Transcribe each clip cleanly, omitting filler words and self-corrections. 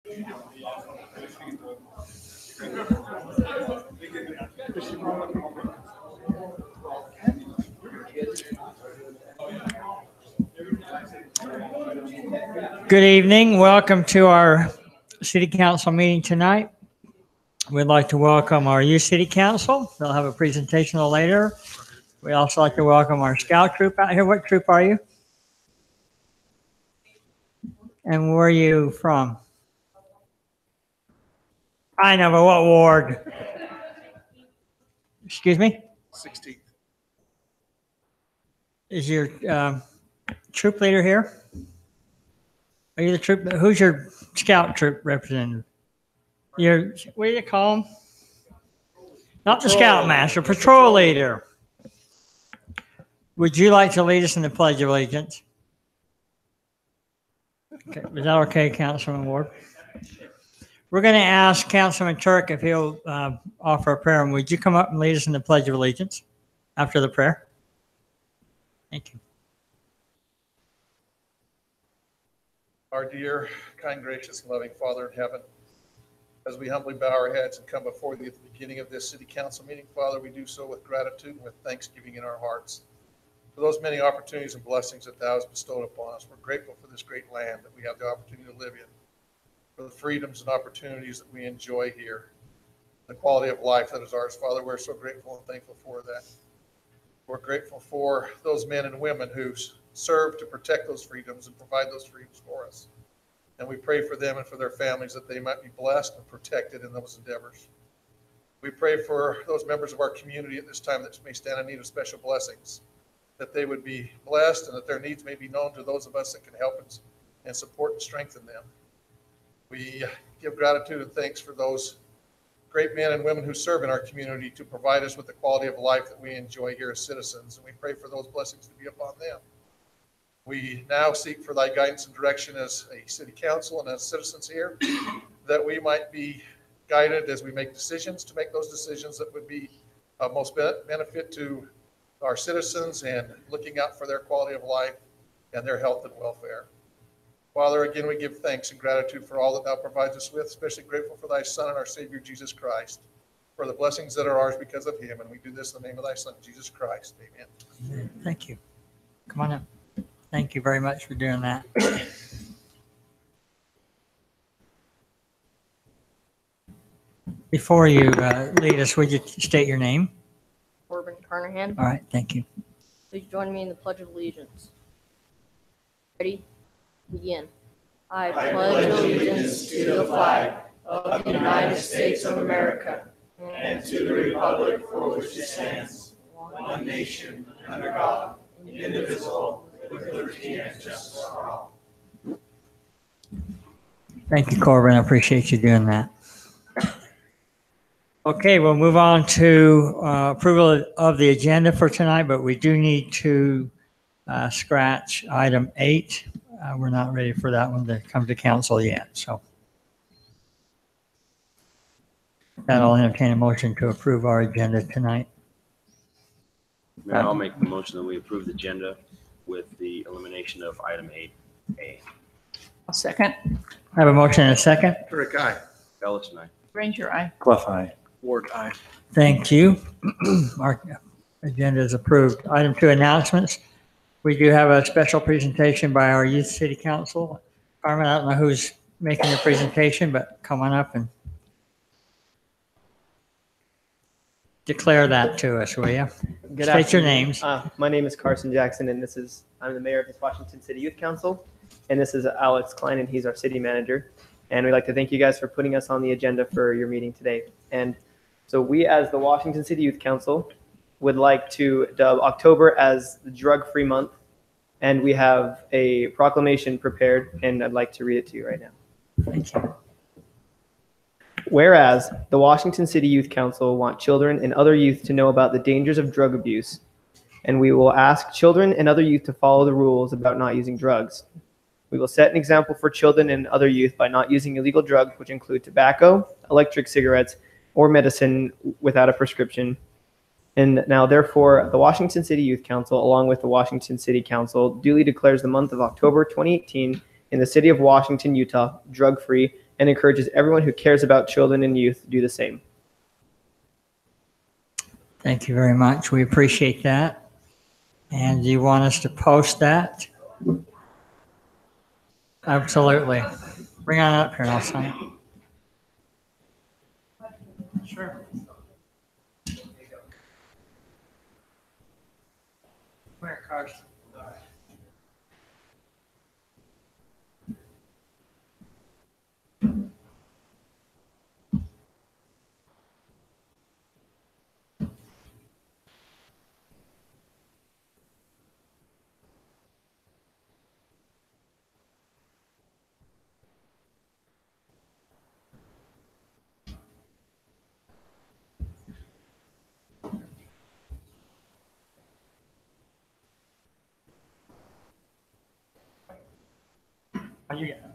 Good evening. Welcome to our City Council meeting tonight. We'd like to welcome our youth City Council. They'll have a presentation a little later. We'd also like to welcome our scout troop out here. What troop are you? And where are you from? I know, but what ward? Excuse me? 16th. Is your troop leader here? Are you the troop? Who's your scout troop representative? Your, what do you call him? Not the scoutmaster, patrol leader. Would you like to lead us in the Pledge of Allegiance? Okay. Is that okay, Councilman Ward? We're going to ask Councilman Turk if he'll offer a prayer. And would you come up and lead us in the Pledge of Allegiance after the prayer? Thank you. Our dear, kind, gracious, and loving Father in heaven, as we humbly bow our heads and come before thee at the beginning of this City Council meeting, Father, we do so with gratitude and with thanksgiving in our hearts for those many opportunities and blessings that thou hast bestowed upon us. We're grateful for this great land that we have the opportunity to live in, for the freedoms and opportunities that we enjoy here, the quality of life that is ours. Father, we're so grateful and thankful for that. We're grateful for those men and women who serve to protect those freedoms and provide those freedoms for us. And we pray for them and for their families that they might be blessed and protected in those endeavors. We pray for those members of our community at this time that may stand in need of special blessings, that they would be blessed and that their needs may be known to those of us that can help and support and strengthen them. We give gratitude and thanks for those great men and women who serve in our community to provide us with the quality of life that we enjoy here as citizens. And we pray for those blessings to be upon them. We now seek for thy guidance and direction as a city council and as citizens here, that we might be guided as we make decisions, to make those decisions that would be of most benefit to our citizens and looking out for their quality of life and their health and welfare. Father, again, we give thanks and gratitude for all that thou provides us with, especially grateful for thy Son and our Savior, Jesus Christ, for the blessings that are ours because of him. And we do this in the name of thy Son, Jesus Christ. Amen. Thank you. Come on up. Thank you very much for doing that. Before you lead us, would you state your name? Corbin Carnahan. All right, thank you. Please join me in the Pledge of Allegiance. Ready? Begin. I pledge allegiance to the flag of the United States of America and to the republic for which it stands, one nation, under God, indivisible, with liberty and justice for all. Thank you, Corbin. I appreciate you doing that. Okay, we'll move on to approval of the agenda for tonight, but we do need to scratch item 8. We're not ready for that one to come to council yet. So that'll entertain a motion to approve our agenda tonight. Mayor, I'll make the motion that we approve the agenda with the elimination of item 8A. I'll second. I have a motion and a second. Rick, aye. Ellis and I. Ranger, aye. Clough, aye. Ward, aye. Thank you. Our agenda is approved. Item 2, announcements. We do have a special presentation by our Youth City Council. Carmen, I don't know who's making the presentation, but come on up and declare that to us, will you? Good State your afternoon. names. My name is Carson Jackson, and I'm the mayor of the Washington City Youth Council, and this is Alex Klein, and he's our city manager. And we'd like to thank you guys for putting us on the agenda for your meeting today. And so we, as the Washington City Youth Council, would like to dub October as the drug-free month, and we have a proclamation prepared, and I'd like to read it to you right now. Thank you. Whereas the Washington City Youth Council want children and other youth to know about the dangers of drug abuse, and we will ask children and other youth to follow the rules about not using drugs. We will set an example for children and other youth by not using illegal drugs, which include tobacco, electric cigarettes, or medicine without a prescription. And now, therefore, the Washington City Youth Council, along with the Washington City Council, duly declares the month of October 2018 in the city of Washington, Utah, drug-free, and encourages everyone who cares about children and youth to do the same. Thank you very much. We appreciate that. And do you want us to post that? Absolutely. Bring on up here and I'll sign it. Sure. Where, Carson? Oh, you get it.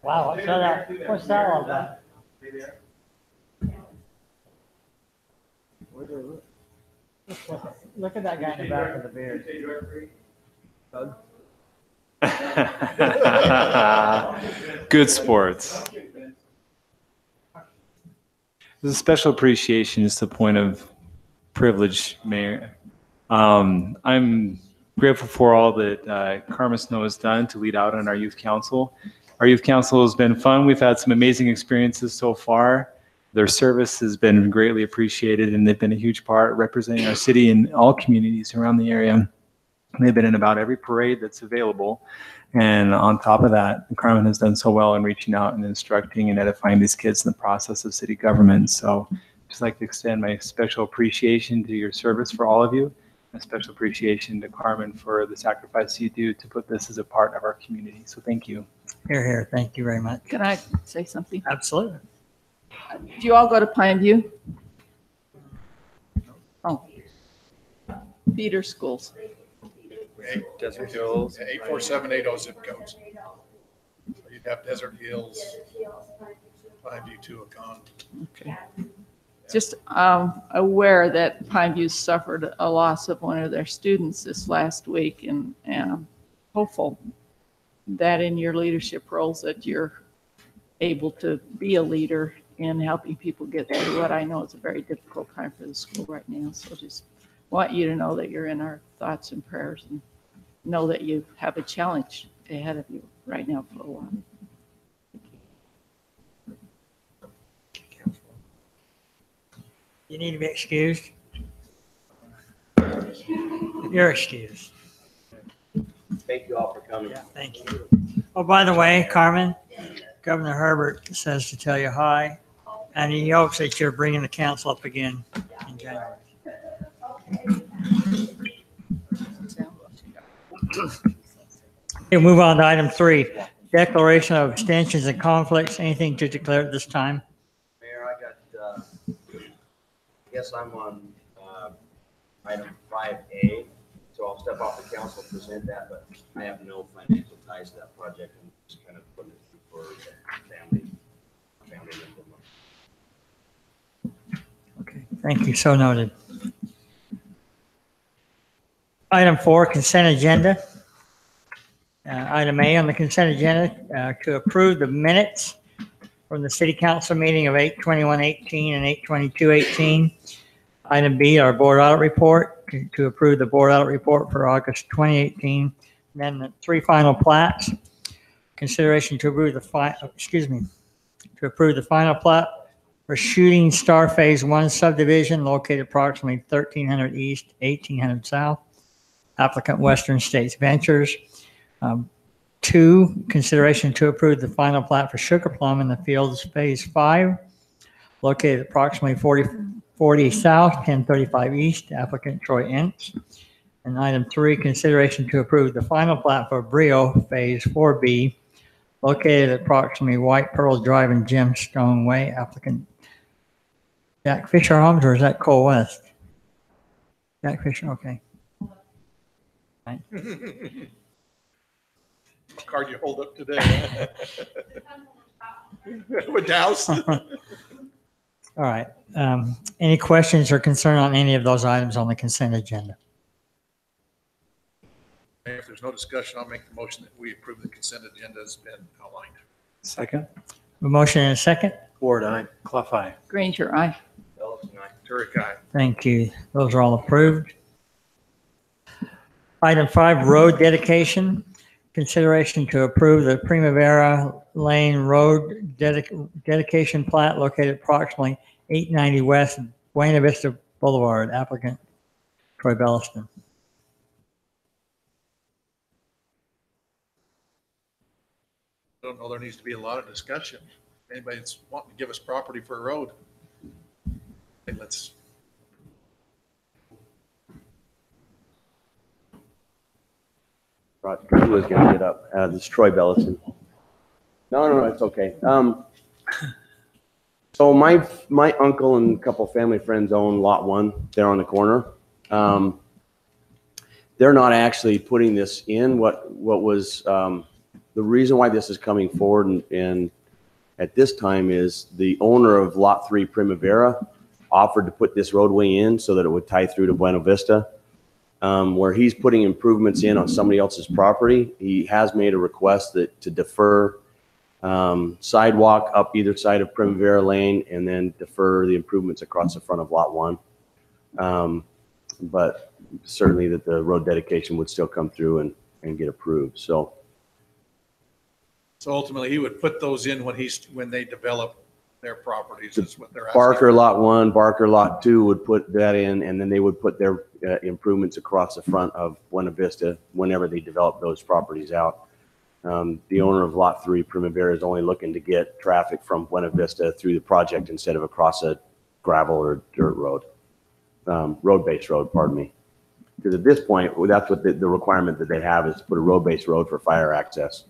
Wow, what's that all about? Look at that guy in the back of the beard. Good sports. There's a special appreciation, just a point of privilege, Mayor. I'm grateful for all that Carmen Snow has done to lead out on our youth council. Our youth council has been fun. We've had some amazing experiences so far. Their service has been greatly appreciated, and they've been a huge part representing our city and all communities around the area. They've been in about every parade that's available. And on top of that, Carmen has done so well in reaching out and instructing and edifying these kids in the process of city government. So I'd just like to extend my special appreciation to your service for all of you. A special appreciation to Carmen for the sacrifice you do to put this as a part of our community. So thank you. Here, here. Thank you very much. Can I say something? Absolutely. Do you all go to Pine View? Oh. Feeder schools. Desert Hills. 84780 zip codes. So you'd have Desert Hills, Pineview, Tuacahn. Okay. Just aware that Pine View suffered a loss of one of their students this last week, and hopeful that in your leadership roles that you're able to be a leader in helping people get through what I know is a very difficult time for the school right now. So just want you to know that you're in our thoughts and prayers, and know that you have a challenge ahead of you right now for a while. You need to be excused. You're excused. Thank you all for coming. Yeah, thank you. Oh, by the way, Carmen, Governor Herbert says to tell you hi, and he hopes that you're bringing the council up again in January. Okay, move on to item 3, declaration of abstentions and conflicts. Anything to declare at this time? Mayor, I guess I'm on item 5A, so I'll step off the council and present that, but I have no financial ties to that project. I'm just kind of putting it through for the family member. Okay, thank you. So noted. Item 4, consent agenda. Item A on the consent agenda to approve the minutes from the city council meeting of 8/21/18 and 8/22/18. Item B, our board audit report, to approve the board audit report for August 2018. Then the 3 final plats. Consideration to approve the final plat for Shooting Star Phase 1 subdivision located approximately 1300 east, 1800 south. Applicant Western States Ventures. 2, consideration to approve the final plat for Sugar Plum in the Fields Phase 5, located approximately 40 south, 1035 east. Applicant Troy Ince. And item 3, consideration to approve the final plat for Brio Phase 4B, located at approximately White Pearl Drive and Gemstone Way. Applicant Jack Fisher Homes, or is that Cole West? Jack Fisher, okay. Right. What card you hold up today? With Douse? All right. Any questions or concern on any of those items on the consent agenda? Mayor, if there's no discussion, I'll make the motion that we approve the consent agenda as been outlined. Second. A motion and a second. Ward, aye. Clough, aye. Granger, aye. Ellison, aye. Turek, aye. Thank you. Those are all approved. Item 5, road dedication. Consideration to approve the Primavera Lane Road dedication plat located approximately 890 West Buena Vista Boulevard. Applicant Troy Belliston. I don't know, there needs to be a lot of discussion. Anybody that's wanting to give us property for a road, hey, let's. Who was going to get up? This is Troy Bellison. No, it's okay. So my uncle and a couple family friends own Lot 1 there on the corner. They're not actually putting this in. What was the reason why this is coming forward and at this time is the owner of Lot 3 Primavera offered to put this roadway in so that it would tie through to Buena Vista. Where he's putting improvements in on somebody else's property, he has made a request to defer sidewalk up either side of Primavera Lane and then defer the improvements across the front of Lot 1. But certainly that the road dedication would still come through and get approved. So Ultimately, he would put those in when they develop their properties is what they're asking. Barker Lot 1, Barker Lot 2 would put that in, and then they would put their improvements across the front of Buena Vista whenever they develop those properties out. The owner of Lot 3 Primavera is only looking to get traffic from Buena Vista through the project instead of across a gravel or dirt road, road-based road, pardon me. Because at this point, that's what the requirement that they have is to put a road-based road for fire access.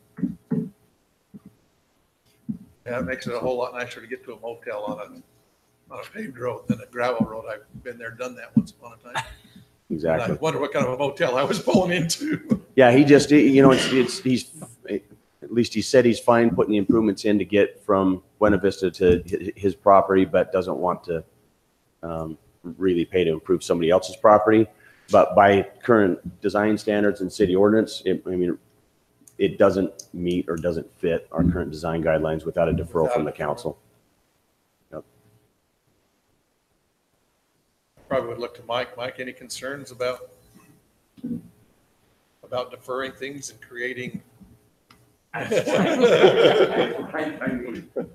Yeah, it makes it a whole lot nicer to get to a motel on a paved road than a gravel road. I've been there, done that once upon a time. Exactly. And I wonder what kind of a motel I was pulling into. Yeah, he just, you know, he's, at least he said he's fine putting the improvements in to get from Buena Vista to his property, but doesn't want to really pay to improve somebody else's property. But by current design standards and city ordinance, it doesn't meet or doesn't fit our current design guidelines without a deferral from the council. Yep. Probably would look to Mike. Mike, any concerns about deferring things and creating?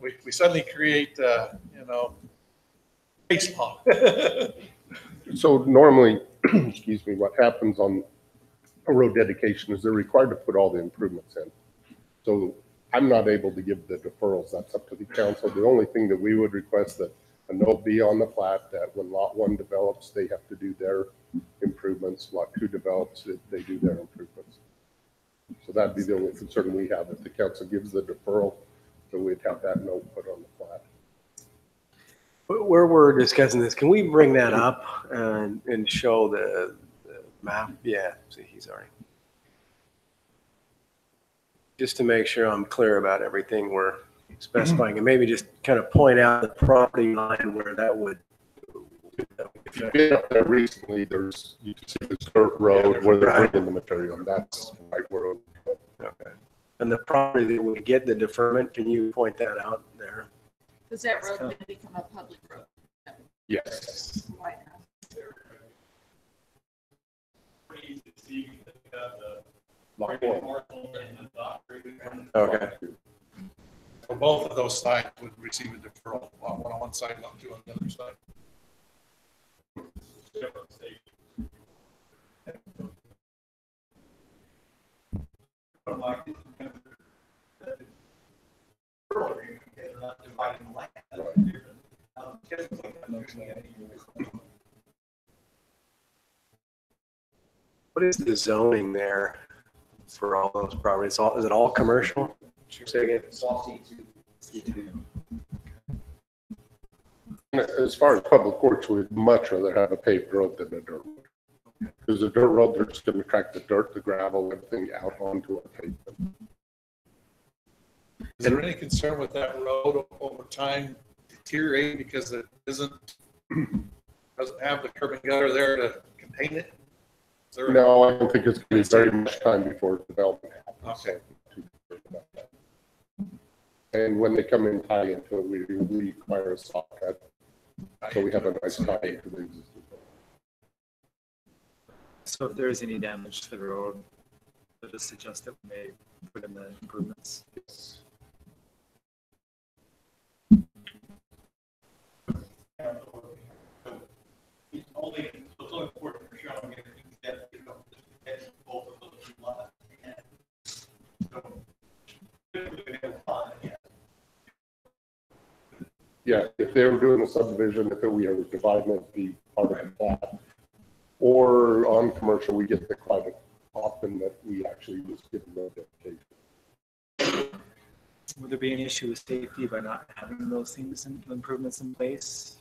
we suddenly create, baseball. So normally, excuse me, what happens on a road dedication is they're required to put all the improvements in. So I'm not able to give the deferrals. That's up to the council. The only thing that we would request that a note be on the plat that when Lot 1 develops, they have to do their improvements. Lot 2 develops, they do their improvements. So that'd be the only concern we have. If the council gives the deferral, then we'd have that note put on the plat. Where we're discussing this, can we bring that up and show the map? Yeah, see, he's already. Just to make sure I'm clear about everything we're specifying, and maybe just kind of point out the property line where that would. If you've been up there recently, you can see this dirt road where they're bringing the material, and that's right where. Okay. And the property that would get the deferment, can you point that out there? Does that road going to become a public road? Yes. Why not? Okay. So both of those sides would receive a deferral. Lot 1 on one side, Lot 2 on the other side. What is the zoning there for all those properties? Is it all commercial? Say again. As far as public works, we'd much rather have a paved road than a dirt road. Because a dirt road, they're just going to track the dirt, the gravel, everything out onto a pavement. Is there any concern with that road over time deteriorate because it doesn't have the curb and gutter there to contain it? Is there a- No, I don't think it's going to be very much time before development happens. Okay. And when they come in tie into it, we require a saw cut. So we have a nice tie into the existing. So if there is any damage to the road, I just suggest that we may put in the improvements. Yeah, if they were doing a subdivision, if we are dividing it, be part of the plat. Or on commercial, we get the quite often that we actually just give them road dedication. Would there be any issue with safety by not having those things and improvements in place?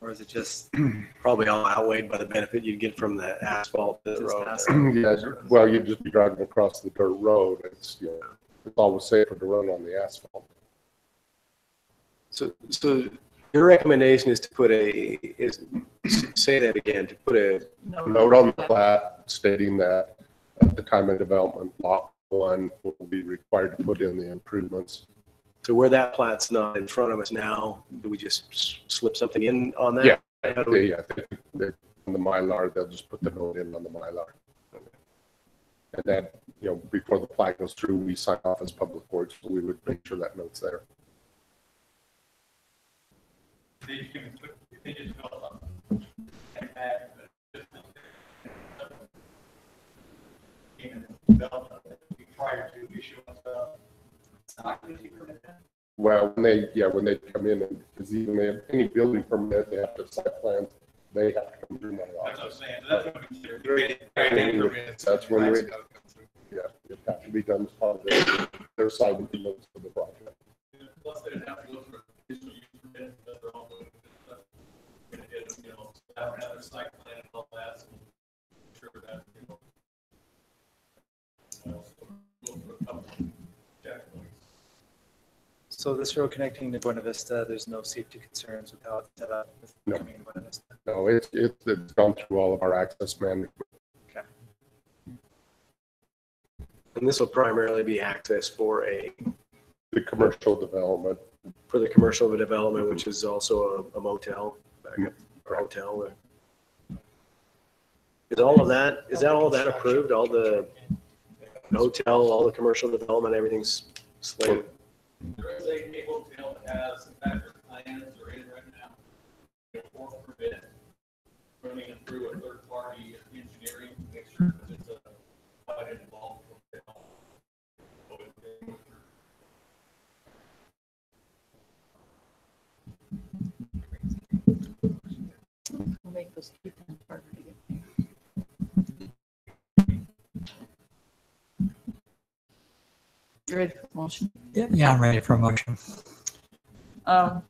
Or is it just Probably all outweighed by the benefit you'd get from the asphalt to the Just road. asphalt. Yes, well, you'd just be driving across the dirt road. It's, you know, it's always safer to run on the asphalt. So your recommendation is to put say that again, to put a, Note on the plat stating that at the time of development, lot 1 will be required to put in the improvements. so where that plat's not in front of us now, do we just slip something in on that? Yeah. How do we- Yeah, I think on the Mylar, they'll just put the note in on the Mylar. And then, you know, before the plat goes through, we sign off as public works, so we would make sure that note's there. Well, when they come in and, because even they have any building permit, they have to site plans, they have to come through my office. That's when we, yeah, it has to be done as part of their side of the notes for the project. So this road connecting to Buena Vista, there's no safety concerns without set up with No. coming to Buena Vista? No, it's gone through all of our access management. And this will primarily be access for The commercial development, the commercial development, which is also a motel, backup or hotel. Is all that approved? All the hotel, all the commercial development, everything's slated? There is a hotel that has, in fact, their plans are in right now. For permit, running it through a third party engineering, to make sure that it's a budget involved. We'll make those key things harder to get. You ready for the motion? Yeah, I'm ready for a motion. I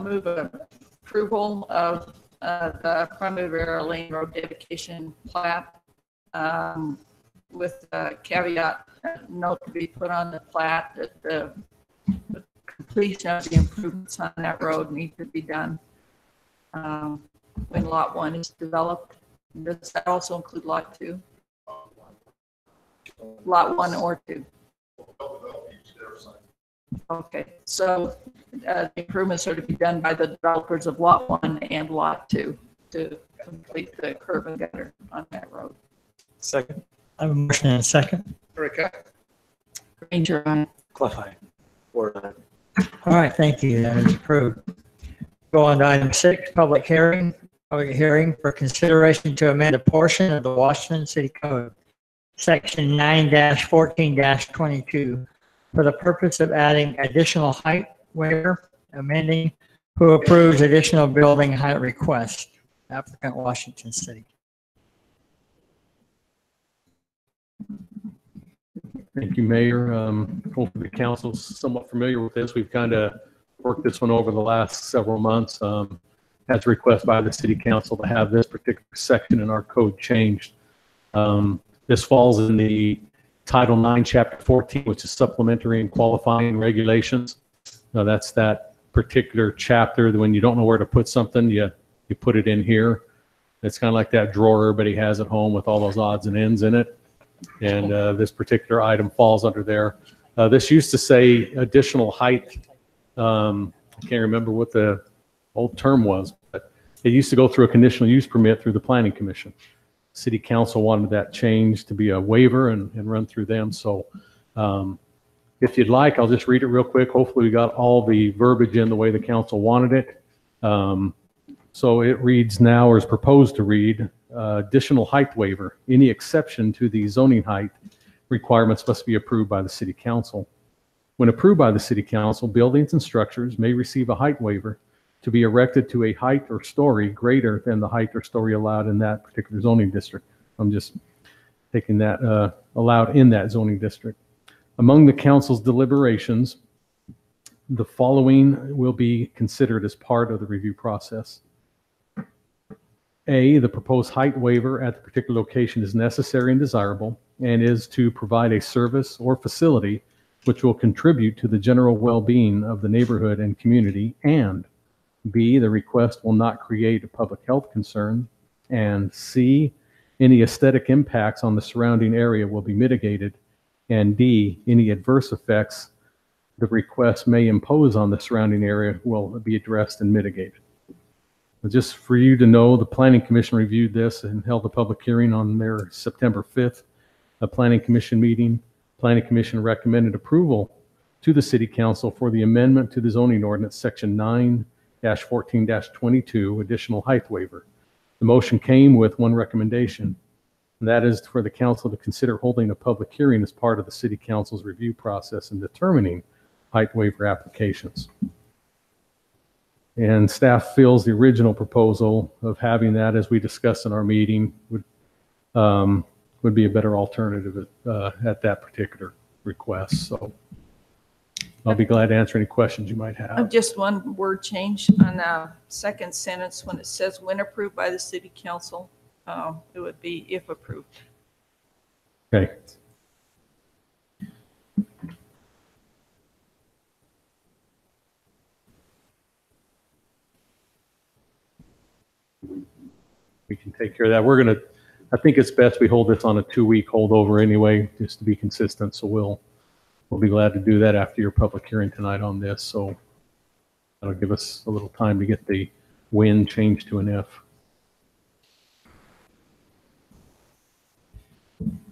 move approval of the Primavera Lane Road dedication plat with a caveat note to be put on the plat that the completion of the improvements on that road need to be done when Lot 1 is developed. Does that also include Lot 2? Lot 1 or 2? Okay, so the improvements are to be done by the developers of Lot 1 and Lot 2 to complete the curb and gutter on that road. Second. I have a motion and a second. Erica? Granger, aye. Clough, aye. Or not. All right, thank you. That is approved. Go on to item 6, public hearing. Public hearing for consideration to amend a portion of the Washington City Code, Section 9-14-22, for the purpose of adding additional height waiver, amending who approves additional building height request. Applicant Washington City. Thank you, Mayor. Hopefully the council's somewhat familiar with this. We've kind of worked this one over the last several months. As a request by the city council to have this particular section in our code changed. This falls in the Title 9, Chapter 14, which is supplementary and qualifying regulations. That's that particular chapter that when you don't know where to put something, you put it in here. It's kind of like that drawer everybody has at home with all those odds and ends in it. And this particular item falls under there. This used to say additional height. I can't remember what the old term was, but it used to go through a conditional use permit through the Planning Commission. City Council wanted that change to be a waiver and run through them. So if you'd like, I'll just read it real quick. Hopefully we got all the verbiage in the way the council wanted it. So it reads now, or is proposed to read, additional height waiver. Any exception to the zoning height requirements must be approved by the City Council. When approved by the City Council, buildings and structures may receive a height waiver to be erected to a height or story greater than the height or story allowed in that particular zoning district. I'm just taking that allowed in that zoning district. Among the council's deliberations, the following will be considered as part of the review process. A, the proposed height waiver at the particular location is necessary and desirable and is to provide a service or facility which will contribute to the general well-being of the neighborhood and community. And B, the request will not create a public health concern. And C, any aesthetic impacts on the surrounding area will be mitigated. And D, any adverse effects the request may impose on the surrounding area will be addressed and mitigated. But just for you to know, the Planning Commission reviewed this and held a public hearing on their September 5th Planning Commission meeting. Planning Commission recommended approval to the City Council for the amendment to the zoning ordinance section 9-14-22 additional height waiver. The motion came with one recommendation, and that is for the council to consider holding a public hearing as part of the City Council's review process in determining height waiver applications. And staff feels the original proposal of having that, as we discussed in our meeting, would be a better alternative at that particular request. So I'll be glad to answer any questions you might have. Just one word change on the second sentence when it says when approved by the City Council. It would be if approved. Okay. We can take care of that. I think it's best we hold this on a 2-week holdover anyway, just to be consistent. So we'll be glad to do that after your public hearing tonight on this. So that'll give us a little time to get the when changed to an if.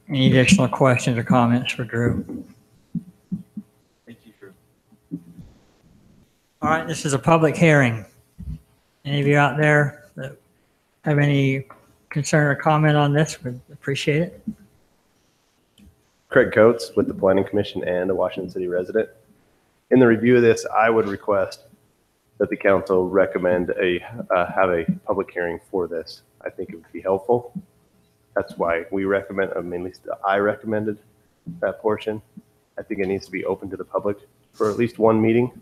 Any additional questions or comments for Drew? Thank you, Drew. All right, this is a public hearing. Any of you out there that have any concern or comment on this, would appreciate it. Craig Coates with the Planning Commission and a Washington City resident. In the review of this, I would request that the council recommend have a public hearing for this. I think it would be helpful. That's why we recommend, at least I recommended that portion. I think it needs to be open to the public for at least one meeting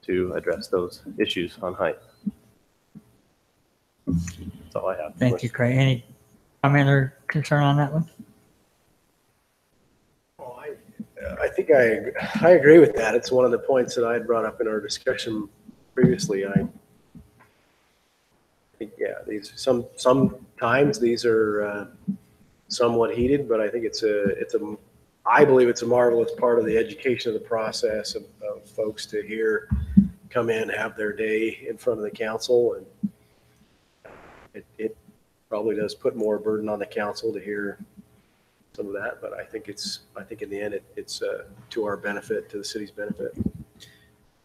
to address those issues on height. That's all I have. Thank you, Craig. Any comment or concern on that one? Well, I think I agree with that. It's one of the points that I had brought up in our discussion previously. I think, yeah, sometimes these are somewhat heated, but I think I believe it's a marvelous part of the education of the process of folks to come in, have their day in front of the council, and it probably does put more burden on the council to hear some of that, but I think in the end it's to our benefit, to the city's benefit.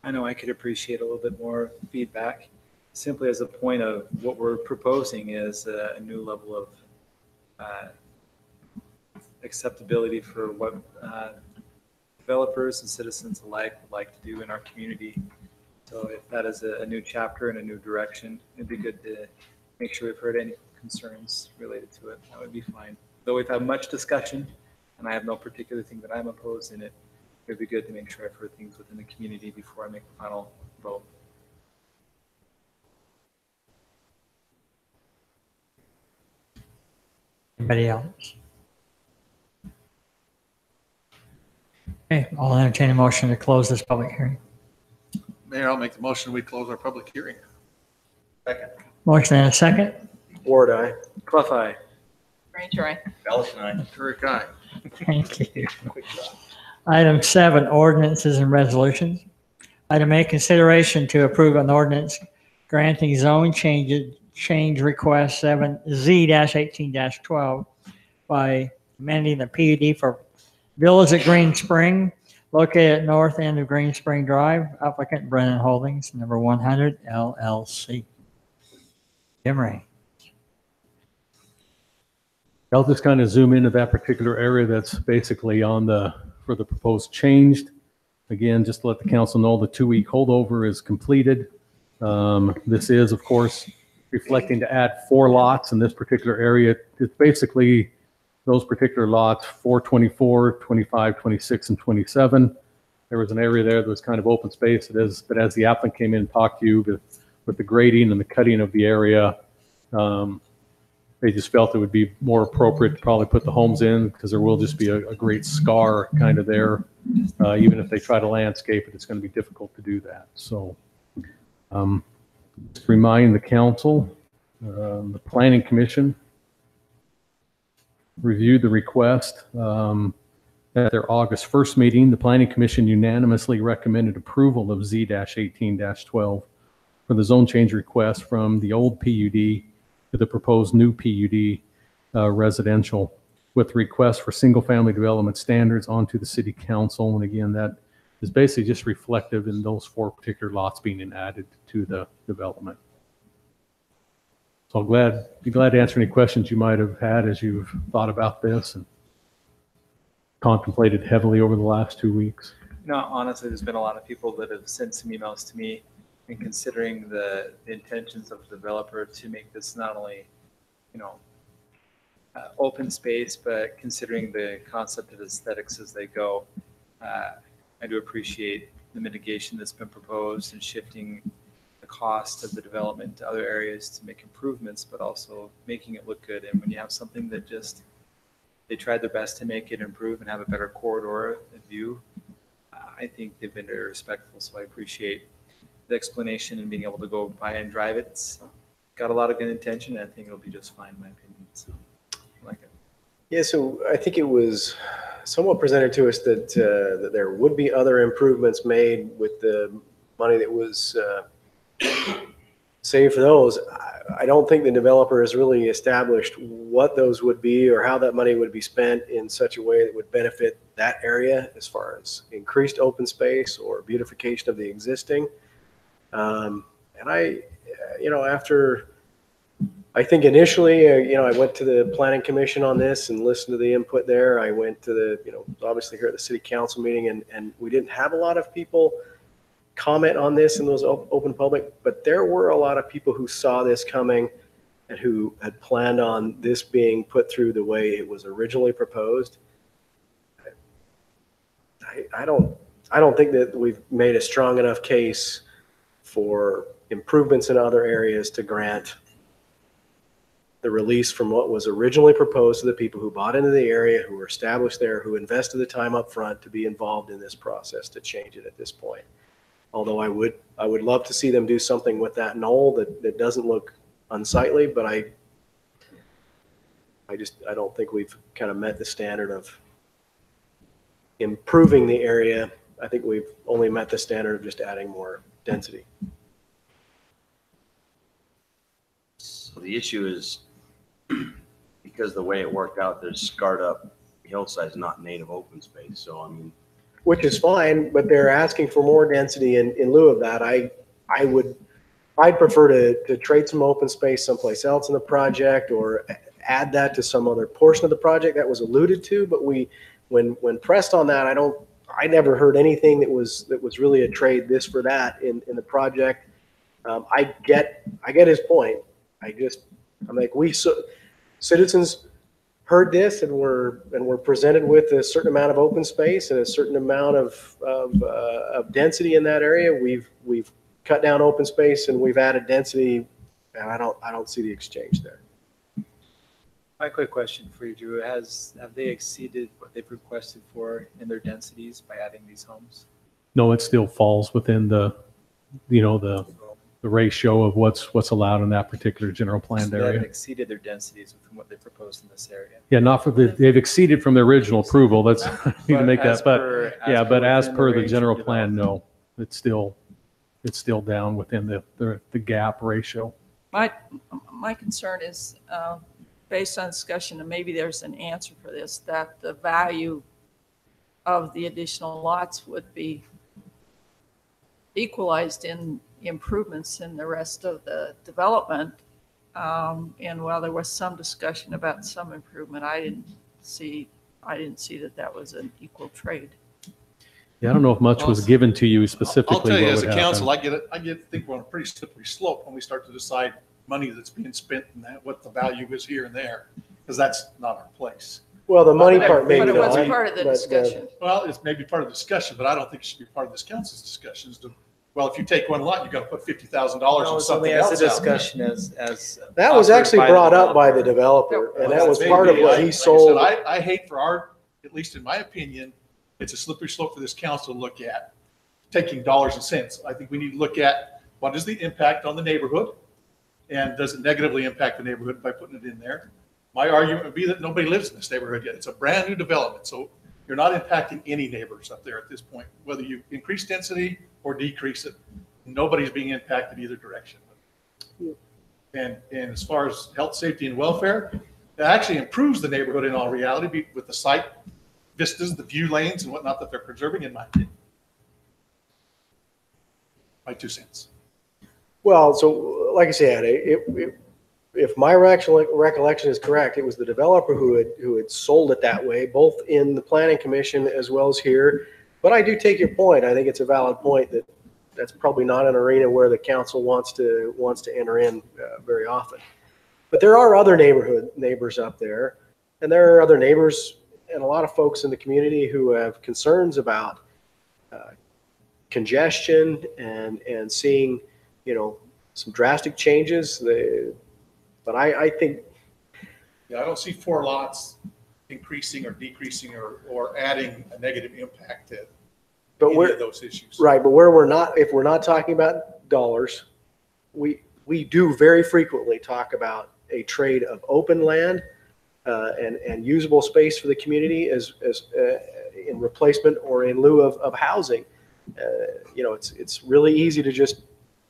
I know I could appreciate a little bit more feedback. Simply as a point of what we're proposing is a new level of acceptability for what developers and citizens alike would like to do in our community. So if that is a new chapter and a new direction, it'd be good to make sure we've heard any concerns related to it. That would be fine. Though we've had much discussion and I have no particular thing that I'm opposed in it, it'd be good to make sure I've heard things within the community before I make the final vote. Anybody else? Okay, I'll entertain a motion to close this public hearing. Mayor, I'll make the motion. We close our public hearing. Second. Motion and a second. Ward, aye. Clough, aye. Granger, aye. Ellison, aye. Turek, aye. Thank you. Item 7, ordinances and resolutions. Item A, consideration to approve an ordinance granting zone change request 7Z-18-12 by amending the PUD for Villas at Green Spring, located at north end of Green Spring Drive. Applicant Brennan Holdings, number 100 LLC. Jim Ray. I'll just kind of zoom into that particular area that's basically for the proposed changed. Again, just to let the council know, the 2-week holdover is completed. This is, of course, reflecting to add 4 lots in this particular area. It's basically those particular lots, 424, 25, 26, and 27. There was an area there that was kind of open space. But as the applicant came in and talked to you with the grading and the cutting of the area, they just felt it would be more appropriate to probably put the homes in because there will just be a great scar kind of there. Even if they try to landscape it, it's going to be difficult to do that. So just remind the council, the Planning Commission reviewed the request at their August 1st meeting. The Planning Commission unanimously recommended approval of Z-18-12 for the zone change request from the old PUD to the proposed new PUD residential, with request for single-family development standards onto the city council. And again, that is basically just reflective in those 4 particular lots being added to the development. So I'll be glad to answer any questions you might have had as you've thought about this and contemplated heavily over the last 2 weeks. No, honestly, there's been a lot of people that have sent some emails to me and considering the intentions of the developer to make this not only, open space, but considering the concept of aesthetics as they go. I do appreciate the mitigation that's been proposed and shifting the cost of the development to other areas to make improvements, but also making it look good. And when you have something that they tried their best to make it improve and have a better corridor view, I think they've been very respectful. So I appreciate the explanation and being able to go by and drive it. It's got a lot of good intention, and I think it'll be just fine in my opinion. So I like it. Yeah, so I think it was somewhat presented to us that there would be other improvements made with the money that was saved for those. I don't think the developer has really established what those would be or how that money would be spent in such a way that would benefit that area as far as increased open space or beautification of the existing. And after, I think initially, I went to the Planning Commission on this and listened to the input there. I went to the, obviously here at the City Council meeting, and we didn't have a lot of people comment on this in those open public, but there were a lot of people who saw this coming and who had planned on this being put through the way it was originally proposed. I don't think that we've made a strong enough case for improvements in other areas to grant the release from what was originally proposed to the people who bought into the area, who were established there, who invested the time up front to be involved in this process to change it at this point. Although I would love to see them do something with that knoll that doesn't look unsightly, but I don't think we've kind of met the standard of improving the area. I think we've only met the standard of just adding more density. So the issue is because the way it worked out, there's scarred up hillsides, not native open space. So, I mean, which is fine, but they're asking for more density in lieu of that. I'd prefer to trade some open space someplace else in the project or add that to some other portion of the project that was alluded to. But when pressed on that, I never heard anything that was really a trade this for that in the project. I get his point. I'm like, citizens heard this and we're presented with a certain amount of open space and a certain amount of density in that area. We've cut down open space and we've added density, and I don't see the exchange there. My quick question for you, Drew, have they exceeded what they've requested for in their densities by adding these homes? No, it still falls within the the ratio of what's allowed in that particular general planned They haven't area. exceeded their densities from what they proposed in this area. Yeah, not for they've exceeded from the original approval. Let's need to make as that, but per- yeah, but as within per the range general of plan, development. no, it's still down within the gap ratio. My concern is, based on discussion, and maybe there's an answer for this, that the value of the additional lots would be equalized in improvements in the rest of the development. And while there was some discussion about some improvement, I didn't see that was an equal trade. Yeah, I don't know if much was given to you specifically. I'll tell you, what as a would council, happen. I think we're on a pretty slippery slope when we start to decide money that's being spent and what the value is here and there, because that's not our place. Well, the money But part it maybe was not. part of the but, discussion. Well, it's maybe part of the discussion, but I don't think it should be part of this council's discussions. Well, if you take one lot, you got to put $50,000 No, on it's something only as a else out there. discussion as. That was offered actually by the brought up by the developer. developer, and Well, that was maybe. part of what Like he I said, sold. I hate for at least in my opinion, it's a slippery slope for this council to look at, taking dollars and cents. I think we need to look at what is the impact on the neighborhood, and does it negatively impact the neighborhood by putting it in there? My argument would be that nobody lives in this neighborhood yet. It's a brand new development, so you're not impacting any neighbors up there at this point, whether you increase density or decrease it. Nobody's being impacted either direction. And as far as health, safety, and welfare, it actually improves the neighborhood in all reality with the site vistas, the view lanes and whatnot that they're preserving, in my opinion. My 2 cents. Well, so like I said, if my recollection is correct, it was the developer who had sold it that way, both in the planning commission as well as here. But I do take your point. I think it's a valid point that that's probably not an arena where the council wants to enter in very often. But there are other neighbors up there, and there are other neighbors and a lot of folks in the community who have concerns about congestion and seeing, some drastic changes. But I think. Yeah, I don't see 4 lots increasing or decreasing or adding a negative impact to any of those issues. Right, but if we're not talking about dollars, we do very frequently talk about a trade of open land and usable space for the community as in replacement or in lieu of housing. It's really easy to just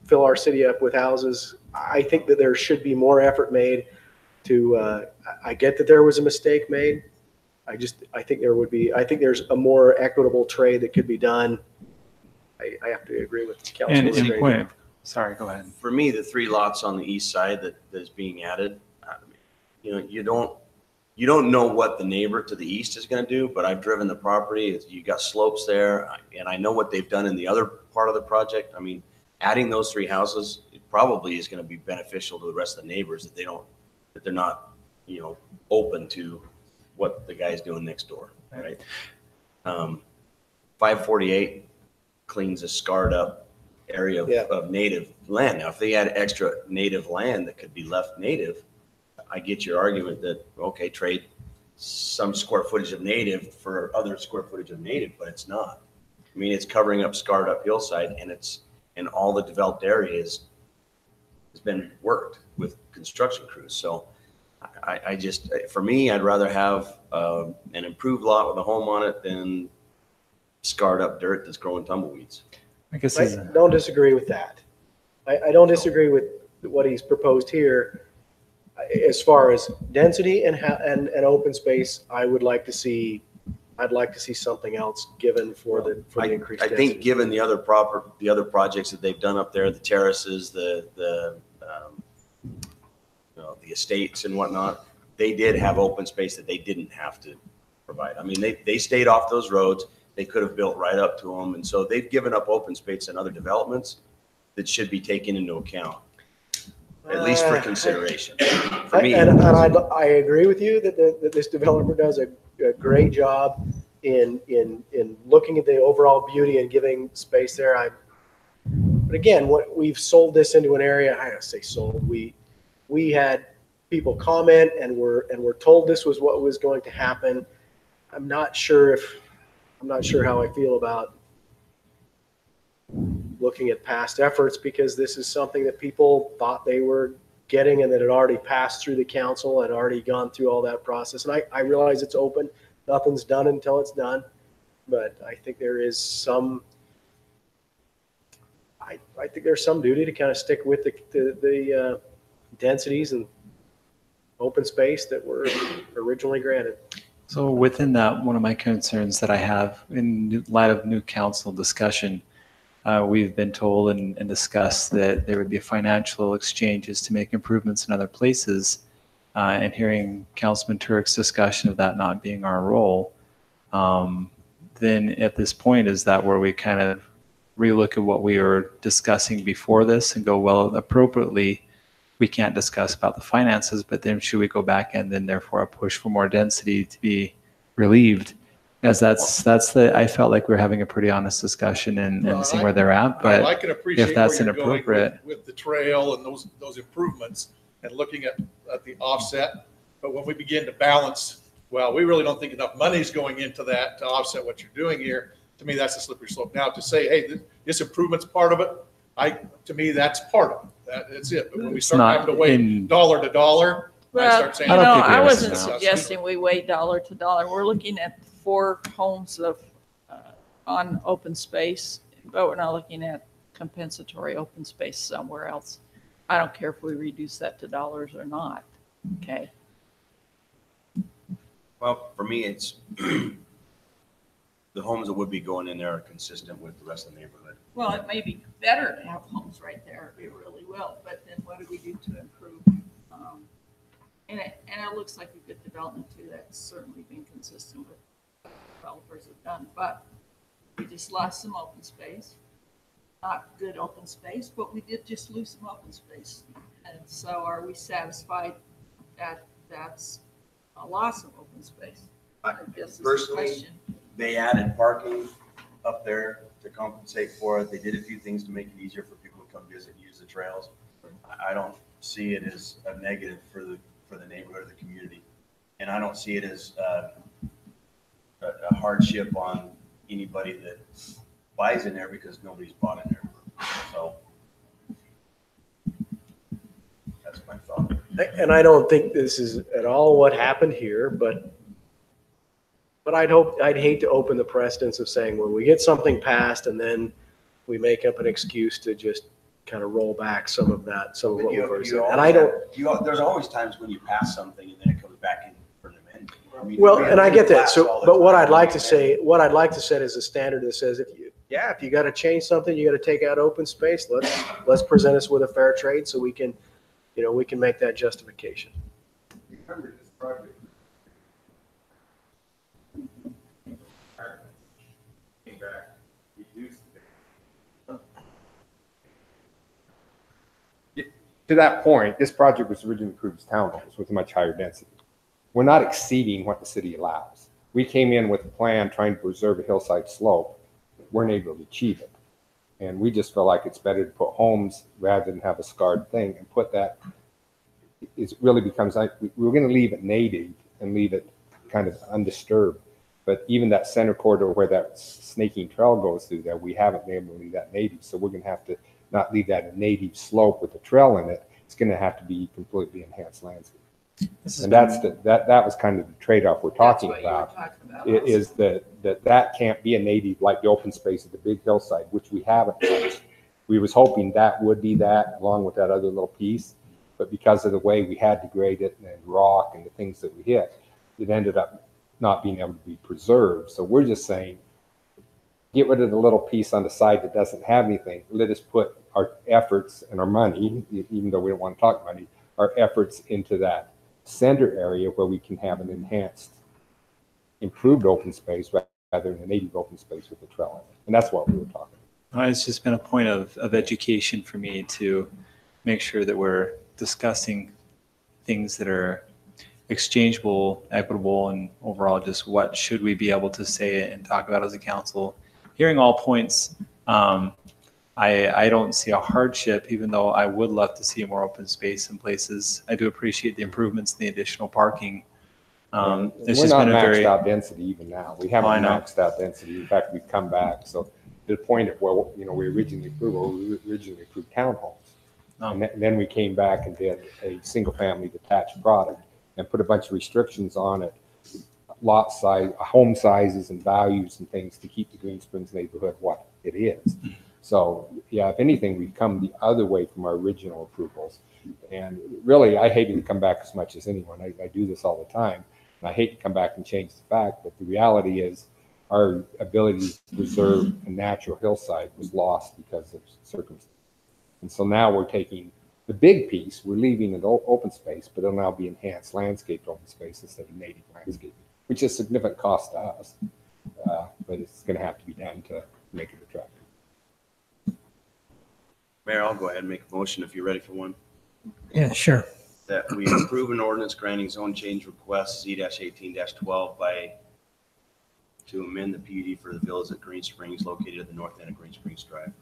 fill our city up with houses. I think that there should be more effort made to. I get that there was a mistake made. I think there's a more equitable trade that could be done. I have to agree with Councilman Gray. Sorry, go ahead. For me, the 3 lots on the east side that is being added, you don't know what the neighbor to the east is going to do, but I've driven the property. You got slopes there, and I know what they've done in the other part of the project. I mean, adding those 3 houses, it probably is going to be beneficial to the rest of the neighbors that they're not, open to what the guy's doing next door, right? 548 cleans a scarred up area of native land. Now, if they had extra native land that could be left native, I get your argument that, okay, trade some square footage of native for other square footage of native, but it's not. I mean, it's covering up scarred up hillside, and it's in all the developed areas has been worked with construction crews. So I just, for me, I'd rather have an improved lot with a home on it than scarred up dirt that's growing tumbleweeds. I don't disagree with that. I don't disagree with what he's proposed here. As far as density and open space, I'd like to see something else given for the increased I density. think given the other projects that they've done up there, the terraces, the estates and whatnot, they did have open space that they didn't have to provide. I mean, they stayed off those roads. They could have built right up to them. And so they've given up open space in other developments that should be taken into account, at least for consideration. For me, I agree with you that this developer does a great job in looking at the overall beauty and giving space there. But again, we've sold this into an area. I gotta say sold. We had people comment and were told this was what was going to happen. I'm not sure how I feel about looking at past efforts, because this is something that people thought they were getting and that had already passed through the council and already gone through all that process. And I realize it's open. Nothing's done until it's done. But I think there is some, I think there's some duty to kind of stick with the densities and open space that were originally granted. So within that, one of my concerns that I have in light of new council discussion, we've been told and discussed that there would be financial exchanges to make improvements in other places. And hearing Councilman Turk's discussion of that not being our role, then at this point, is that where we kind of relook at what we were discussing before this and go, well, appropriately, we can't discuss about the finances, but then should we go back and then therefore a push for more density to be relieved? As I felt like we were having a pretty honest discussion and seeing where they're at, but I can appreciate if that's where you're going inappropriate. with the trail and those improvements and looking at the offset. But when we begin to balance, well, we really don't think enough money's going into that to offset what you're doing here. To me, that's a slippery slope. Now to say, hey, this improvement's part of it, to me, that's part of it. That's it. But when we It's start not having to weigh in- dollar to dollar, I Well, start saying. you know, I we wasn't understand suggesting we weigh dollar to dollar. We're looking at 4 homes of, on open space, but we're not looking at compensatory open space somewhere else. I don't care if we reduce that to dollars or not, okay? Well, for me, it's the homes that would be going in there are consistent with the rest of the neighborhood. Well, it may be better to have homes right there, it really will, but then what do we do to improve? And it looks like a good development too. That's certainly been consistent with what developers have done, but we just lost some open space. Not good open space, but we did just lose some open space. And so are we satisfied that that's a loss of open space? I guess is the Personally, question. they added parking up there to compensate for it. They did a few things to make it easier for people to come visit and use the trails. I don't see it as a negative for the neighborhood or the community. And I don't see it as a hardship on anybody that buys in there because nobody's bought in there. So that's my thought. And I don't think this is at all what happened here, but I'd hate to open the precedence of saying, well, we get something passed and then we make up an excuse to just kind of roll back some of what we've already said. And I don't. There's always times when you pass something and then it comes back in for an amendment. I mean, Well, we- and I we get that. pass So, all the but what time. I'd like to set is a standard that says if you got to change something, you got to take out open space. Let's present us with a fair trade so we can make that justification. Remember this project. Came back, reduced it. To that point, this project was originally approved as townhomes with a much higher density. We're not exceeding what the city allows. We came in with a plan trying to preserve a hillside slope. We're not able to achieve it. And we just feel like it's better to put homes rather than have a scarred thing and put that, it really becomes like, we're going to leave it native and leave it kind of undisturbed. But even that center corridor where that snaking trail goes through there, we haven't been able to leave that native. So we're going to have to not leave that a native slope with a trail in it. It's going to have to be completely enhanced landscape. And that was kind of the trade-off we're talking That's what you were about. talking about. It is that can't be a native like the open space at the big hillside, which we haven't touched. We was hoping that would be that along with that other little piece. But because of the way we had to grade it and rock and the things that we hit, it ended up not being able to be preserved. So we're just saying, get rid of the little piece on the side that doesn't have anything. Let us put our efforts and our money, even though we don't want to talk money, our efforts into that center area where we can have an enhanced, improved open space rather than a native open space with a trail in it. And that's what we were talking about. It's just been a point of education for me to make sure that we're discussing things that are exchangeable, equitable, and overall just what should we be able to say and talk about as a council. Hearing all points, I don't see a hardship, even though I would love to see more open space in places. I do appreciate the improvements and the additional parking. It's We're just not been a maxed very out density even now. We haven't maxed out density. In fact, we've come back. So to the point of where, we originally approved townhomes. And then we came back and did a single-family detached product and put a bunch of restrictions on it, lot size, home sizes and values and things to keep the Green Springs neighborhood what it is. So, yeah, if anything, we've come the other way from our original approvals. And really, I hate to come back as much as anyone. I do this all the time. And I hate to come back and change the fact, but the reality is our ability to preserve a natural hillside was lost because of circumstances. And so now we're taking the big piece, we're leaving it open space, but it'll now be enhanced landscaped open space instead of native landscaping, which is significant cost to us. But it's going to have to be done to make it attractive. Mayor, I'll go ahead and make a motion if you're ready for one. Yeah, sure. That we approve an ordinance granting zone change request Z-18-12 to amend the PUD for the villas at Green Springs located at the north end of Green Springs Drive.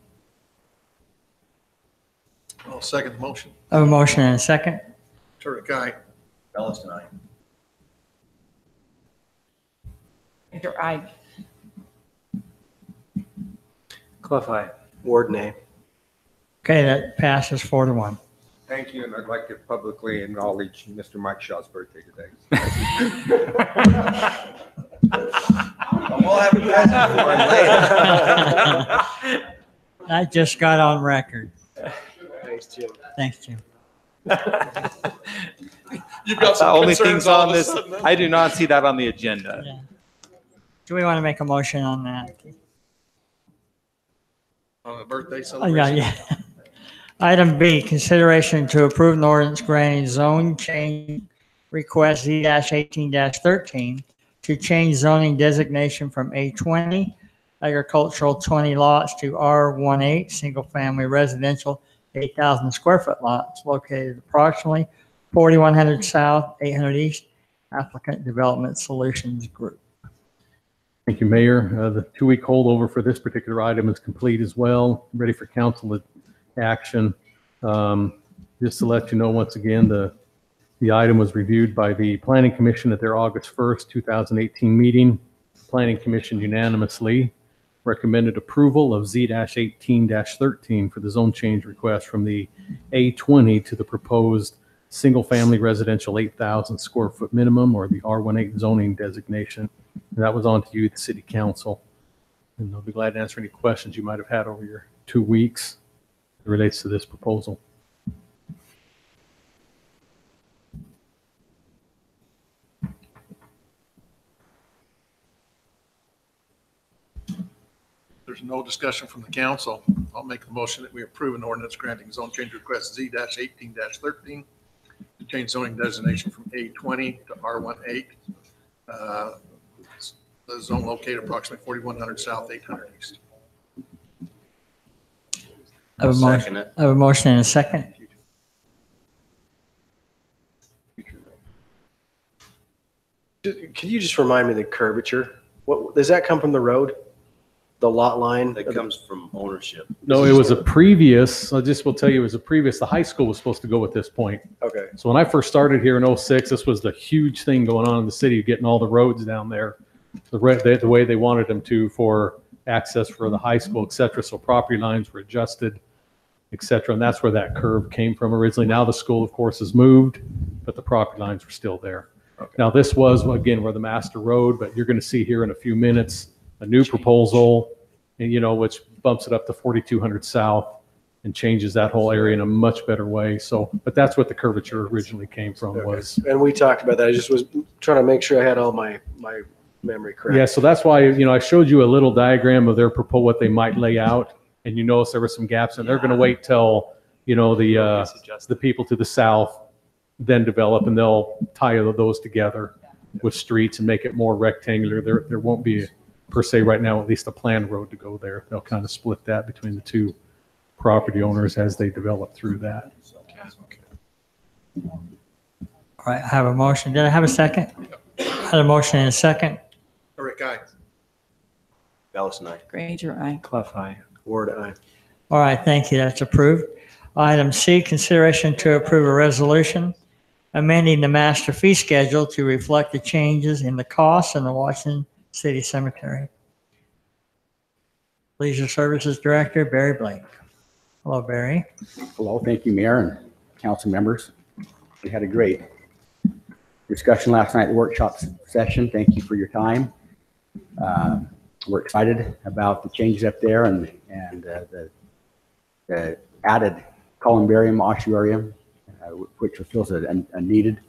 I'll second the motion. I have a motion and a second. Turek, aye. Bellis, aye. Granger, aye. Clough, aye. Ward, nay. Okay, that passes 4-1. Thank you, and I'd like to publicly acknowledge Mr. Mike Shaw's birthday today. We'll have a present for him later. I just got on record. Thanks, Jim. Thanks, Jim. You've got The some only concerns things all on of a this, sudden, huh? I do not see that on the agenda. Yeah. Do we want to make a motion on that? On the birthday Oh, yeah, celebration. yeah. Item B, consideration to approve an ordinance granting zone change request Z-18-13 to change zoning designation from A20 agricultural 20 lots to R18 single-family residential 8,000 square foot lots located approximately 4100 South, 800 East, applicant Development Solutions Group. Thank you, Mayor. The 2-week holdover for this particular item is complete as well, ready for council action. Just to let you know, once again, the item was reviewed by the Planning Commission at their August 1st, 2018 meeting. Planning Commission unanimously recommended approval of Z-18-13 for the zone change request from the A20 to the proposed single-family residential 8,000 square foot minimum, or the R18 zoning designation. And that was on to you, the City Council. And I'll be glad to answer any questions you might have had over your 2 weeks that relates to this proposal. There's no discussion from the council. I'll make the motion that we approve an ordinance granting zone change request Z-18-13 to change zoning designation from A20 to R18. The zone located approximately 4100 South, 800 East. I have a motion- Second it. I have a motion and a second. Could you just remind me the curvature? What, does that come from the road? The lot line? That comes from ownership. No, it was a previous, I just will tell you, it was a previous, the high school was supposed to go at this point. Okay. So when I first started here in '06, this was the huge thing going on in the city, getting all the roads down there, the way they wanted them to for access for the high school, et cetera. So property lines were adjusted, et cetera. And that's where that curve came from originally. Now the school, of course, has moved, but the property lines were still there. Okay. Now this was, again, where the master road, but you're going to see here in a few minutes, a new proposal, and which bumps it up to 4200 South and changes that whole area in a much better way. So, but that's what the curvature originally came from was. And we talked about that. I just was trying to make sure I had all my memory correct. Yeah, so that's why, I showed you a little diagram of their proposal, what they might lay out, and you notice there were some gaps, and they're going to wait till, the people to the south then develop, and they'll tie those together with streets and make it more rectangular. There won't be, per se, right now, at least a planned road to go there. They'll kind of split that between the two property owners as they develop through that. All right, I have a motion. Did I have a second? I had a motion and a second. Turek, aye. Bellis, aye. Granger, aye. Clough, aye. Ward, aye. All right, thank you. That's approved. Item C, consideration to approve a resolution amending the master fee schedule to reflect the changes in the costs in the Washington City Cemetery. Leisure Services Director, Barry Blake. Hello, Barry. Hello, thank you, Mayor and council members. We had a great discussion last night at the workshop session. Thank you for your time. We're excited about the changes up there and the added columbarium, ossuarium, which fulfills a needed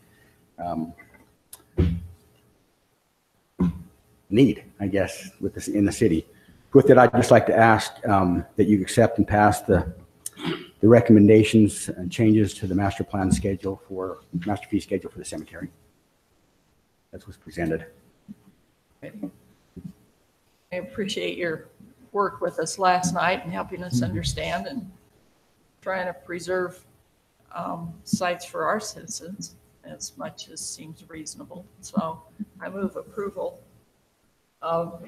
need, I guess, with this in the city. With that, I'd just like to ask that you accept and pass the recommendations and changes to the master plan schedule master fee schedule for the cemetery. That's what's presented. I appreciate your work with us last night and helping us understand and trying to preserve sites for our citizens as much as seems reasonable. So I move approval of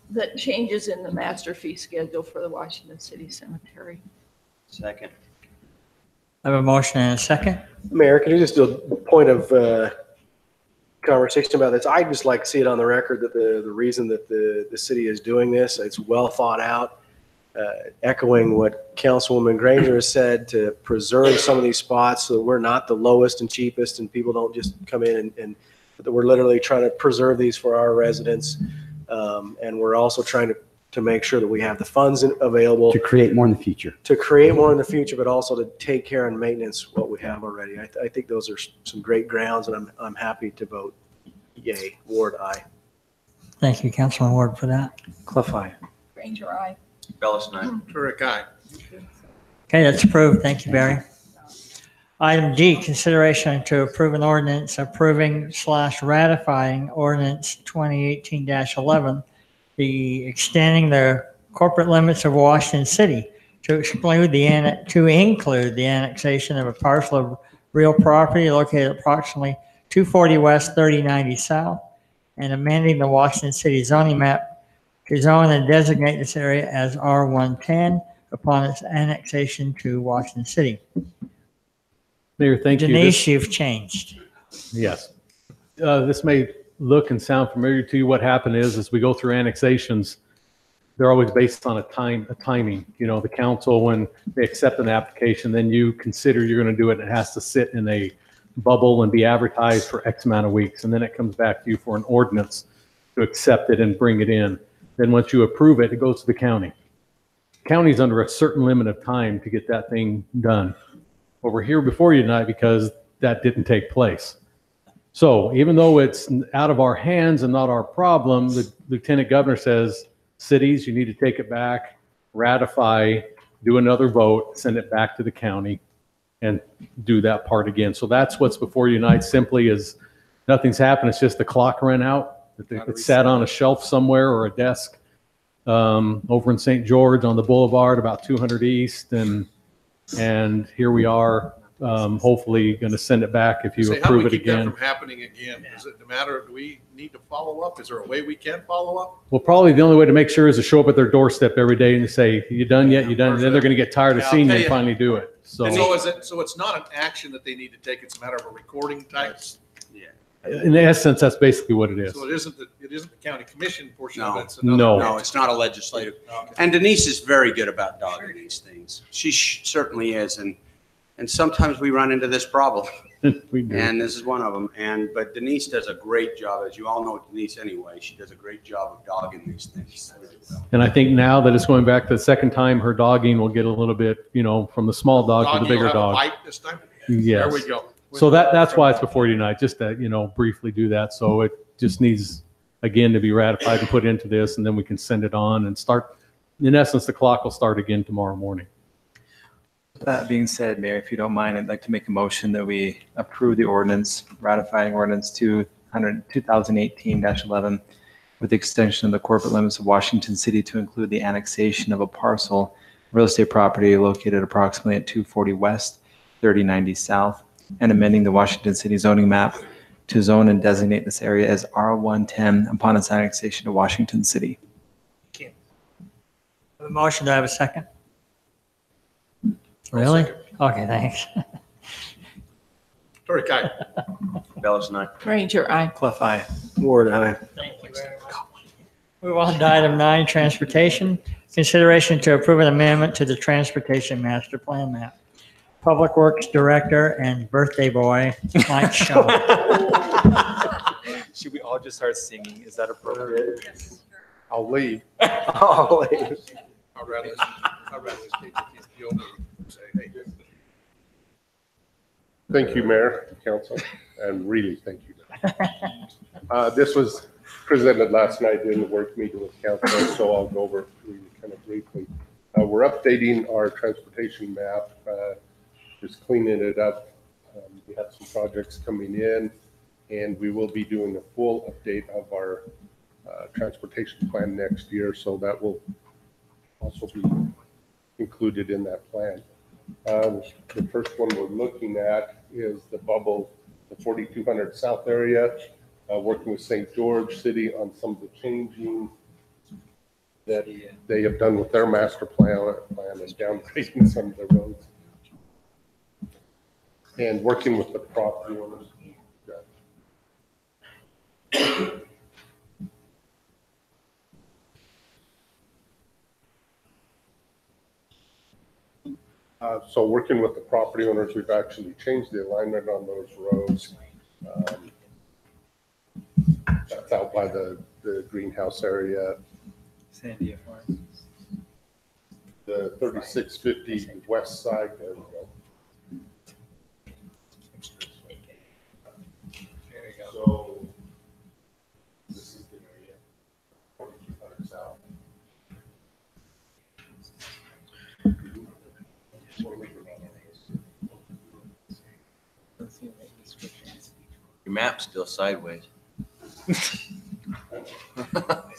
the changes in the master fee schedule for the Washington City Cemetery. Second. I have a motion and a second. Mayor, can you just do a point of conversation about this? I'd just like to see it on the record that the reason that the city is doing this, it's well thought out, echoing what Councilwoman Granger has said, to preserve some of these spots so that we're not the lowest and cheapest and people don't just come in and that we're literally trying to preserve these for our residents. And we're also trying to make sure that we have the funds available to create more in the future. To create more in the future, but also to take care and maintenance what we have already. I think those are some great grounds, and I'm happy to vote yay. Ward, aye. Thank you, Councilman Ward, for that. Clough, aye. Granger, aye. Bellis, aye. Turek, aye. Okay, that's approved. Thank you, Barry. Item D, consideration to approve an ordinance approving/ratifying ordinance 2018-11, the extending the corporate limits of Washington City to include the annexation of a parcel of real property located approximately 240 West, 3090 South, and amending the Washington City zoning map to zone and designate this area as R110 upon its annexation to Washington City. Mayor, thank you. Denise, you've changed. Yes. This may look and sound familiar to you. What happened is, as we go through annexations, they're always based on a timing. You know, the council, when they accept an application, then you consider you're going to do it. It has to sit in a bubble and be advertised for X amount of weeks. And then it comes back to you for an ordinance to accept it and bring it in. Then once you approve it, it goes to the county. The county's under a certain limit of time to get that thing done. Well, we're here before you tonight because that didn't take place. So even though it's out of our hands and not our problem, the Lieutenant Governor says, cities, you need to take it back, ratify, do another vote, send it back to the county, and do that part again. So that's what's before you tonight. Simply is nothing's happened. It's just the clock ran out. It sat on a shelf somewhere or a desk over in St. George on the boulevard, about 200 East, and here we are. Hopefully going to send it back if you approve it again. How do we keep that from happening again? Is it a matter of, do we need to follow up? Is there a way we can follow up? Well, probably the only way to make sure is to show up at their doorstep every day and say, you done yet? You done? And then they're going to get tired of seeing you and finally do it. So it's not an action that they need to take. It's a matter of a recording type. In essence, that's basically what it is. So it isn't the county commission portion No. of it. It's another. No, it's not a legislative. Okay. And Denise is very good about dogging these things. She certainly is. And sometimes we run into this problem. We do. And this is one of them. But Denise does a great job. As you all know Denise anyway, she does a great job of dogging these things. And I think now that it's going back to the second time, her dogging will get a little bit, from the small dog to the bigger dog. Bite this time? Yes. There we go. So that's why it's before you tonight, just to, briefly do that. So it just needs, again, to be ratified and put into this, and then we can send it on and start. In essence, the clock will start again tomorrow morning. That being said, Mayor, if you don't mind, I'd like to make a motion that we approve the ordinance, ratifying ordinance 2018-11 with the extension of the corporate limits of Washington City to include the annexation of a parcel real estate property located approximately at 240 West, 3090 South, and amending the Washington City zoning map to zone and designate this area as R110 upon its annexation to Washington City. Thank you. Have a motion. Do I have a second? Really? Okay, thanks. Turek, aye. Bellis, aye. Granger, aye. Clough, aye. Ward, aye. Thank you very much. Move on to item 9, transportation. Consideration to approve an amendment to the Transportation Master Plan map. Public Works Director and birthday boy, Mike Shaw. Should we all just start singing? Is that appropriate? I'll leave. I'll leave. I'd rather speak with these people and say, hey. Thank you, Mayor, Council, and really thank you. This was presented last night in the work meeting with council, so I'll go over it really kind of briefly. We're updating our transportation map, just cleaning it up. We have some projects coming in, and we will be doing a full update of our transportation plan next year, so that will also be included in that plan. The first one we're looking at is the bubble, the 4200 South area, working with St. George City on some of the changing that they have done with their master plan and downgrading some of the roads. And working with the property owners. So working with the property owners, we've actually changed the alignment on those roads. That's out by the greenhouse area. Sandia Farms. The 3650 west side, there we go. There you go. So this is the area, 4200 south. Your map's still sideways.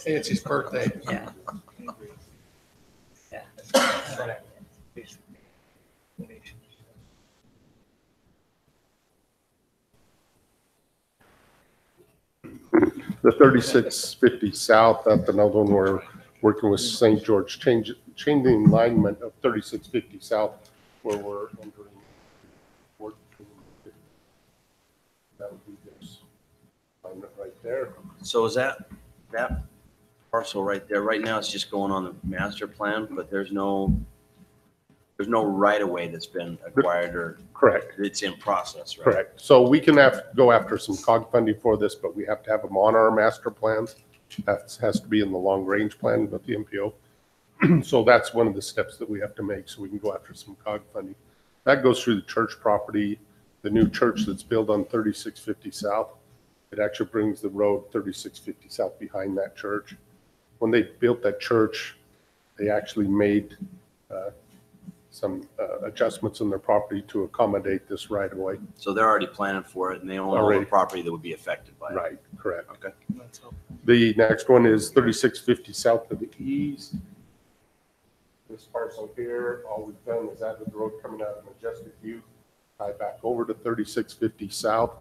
Hey, it's his birthday. Yeah. The 3650 south, that's another one we're working with St. George, changing the alignment of 3650 south where we're entering 1450. That would be this alignment right there. So is that parcel right there, right now it's just going on the master plan, but there's no right of way that's been acquired or Correct. it's in process, right? Correct. So we can go after some COG funding for this, but we have to have them on our master plans. That has to be in the long range plan with the MPO. So that's one of the steps that we have to make so we can go after some COG funding. That goes through the church property, the new church that's built on 3650 South. It actually brings the road 3650 South behind that church. When they built that church, they actually made some adjustments in their property to accommodate this right of way. So they're already planning for it and they own all Already. the property that would be affected by it. Right, correct. Okay. The next one is 3650 south to the east. This parcel here, all we've done is added the road coming out of Majestic View, tie back over to 3650 south,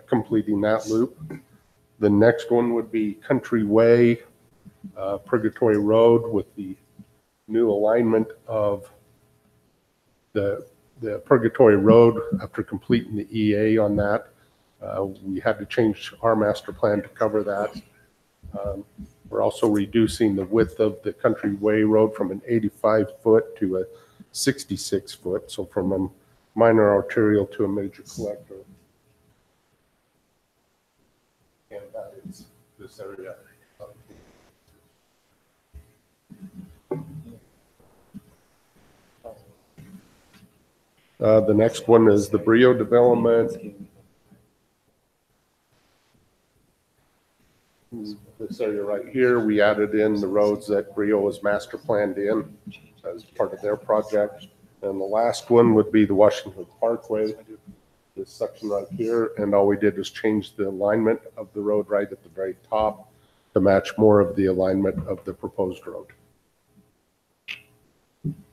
completing that loop. The next one would be Country Way, Purgatory Road with the new alignment of the Purgatory Road after completing the EA on that. We had to change our master plan to cover that. We're also reducing the width of the Country Way Road from an 85 foot to a 66 foot. So from a minor arterial to a major collector. And that is this area. The next one is the Brio development. This area right here, we added in the roads that Brio was master planned in as part of their project. And the last one would be the Washington Parkway, this section right here. And all we did was change the alignment of the road right at the very top to match more of the alignment of the proposed road.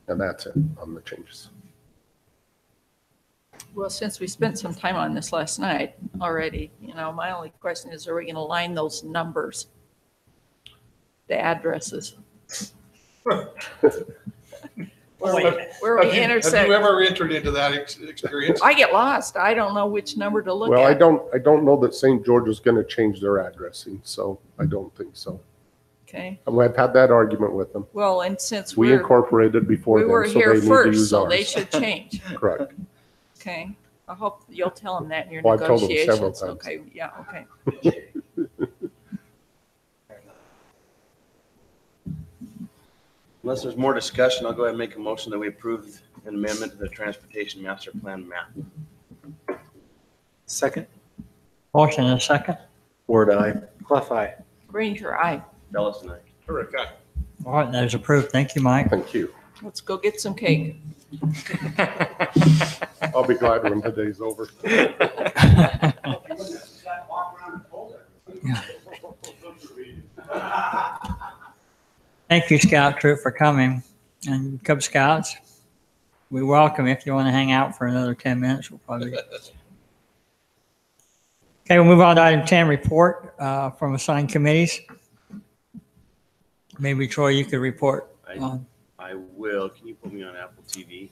And that's it on the changes. Well, since we spent some time on this last night already, my only question is, are we going to line those numbers, the addresses? Where we intersect. Have you ever entered into that experience? I get lost. I don't know which number to look Well, at. I don't know that St. George is going to change their addressing, so I don't think so. Okay, I've had that argument with them. well, and since We incorporated before we them, were so here they need to first, use so they ours. should change. Correct. Okay, I hope you'll tell them that in your Well, I've told them several negotiations. times. Okay, yeah, okay. Unless there's more discussion, I'll go ahead and make a motion that we approve an amendment to the Transportation Master Plan map. Second? Motion and a second. Word aye. Clough, aye. Granger, aye. Bellis and I. Terrific. All right, that is approved. Thank you, Mike. Thank you. Let's go get some cake. I'll be glad when the day's over. Thank you, Scout Troop, for coming. And Cub Scouts, we welcome if you want to hang out for another 10 minutes. We'll probably. Okay, we'll move on to item 10, report from assigned committees. Maybe Troy, you could report on. I will. Can you put me on Apple TV?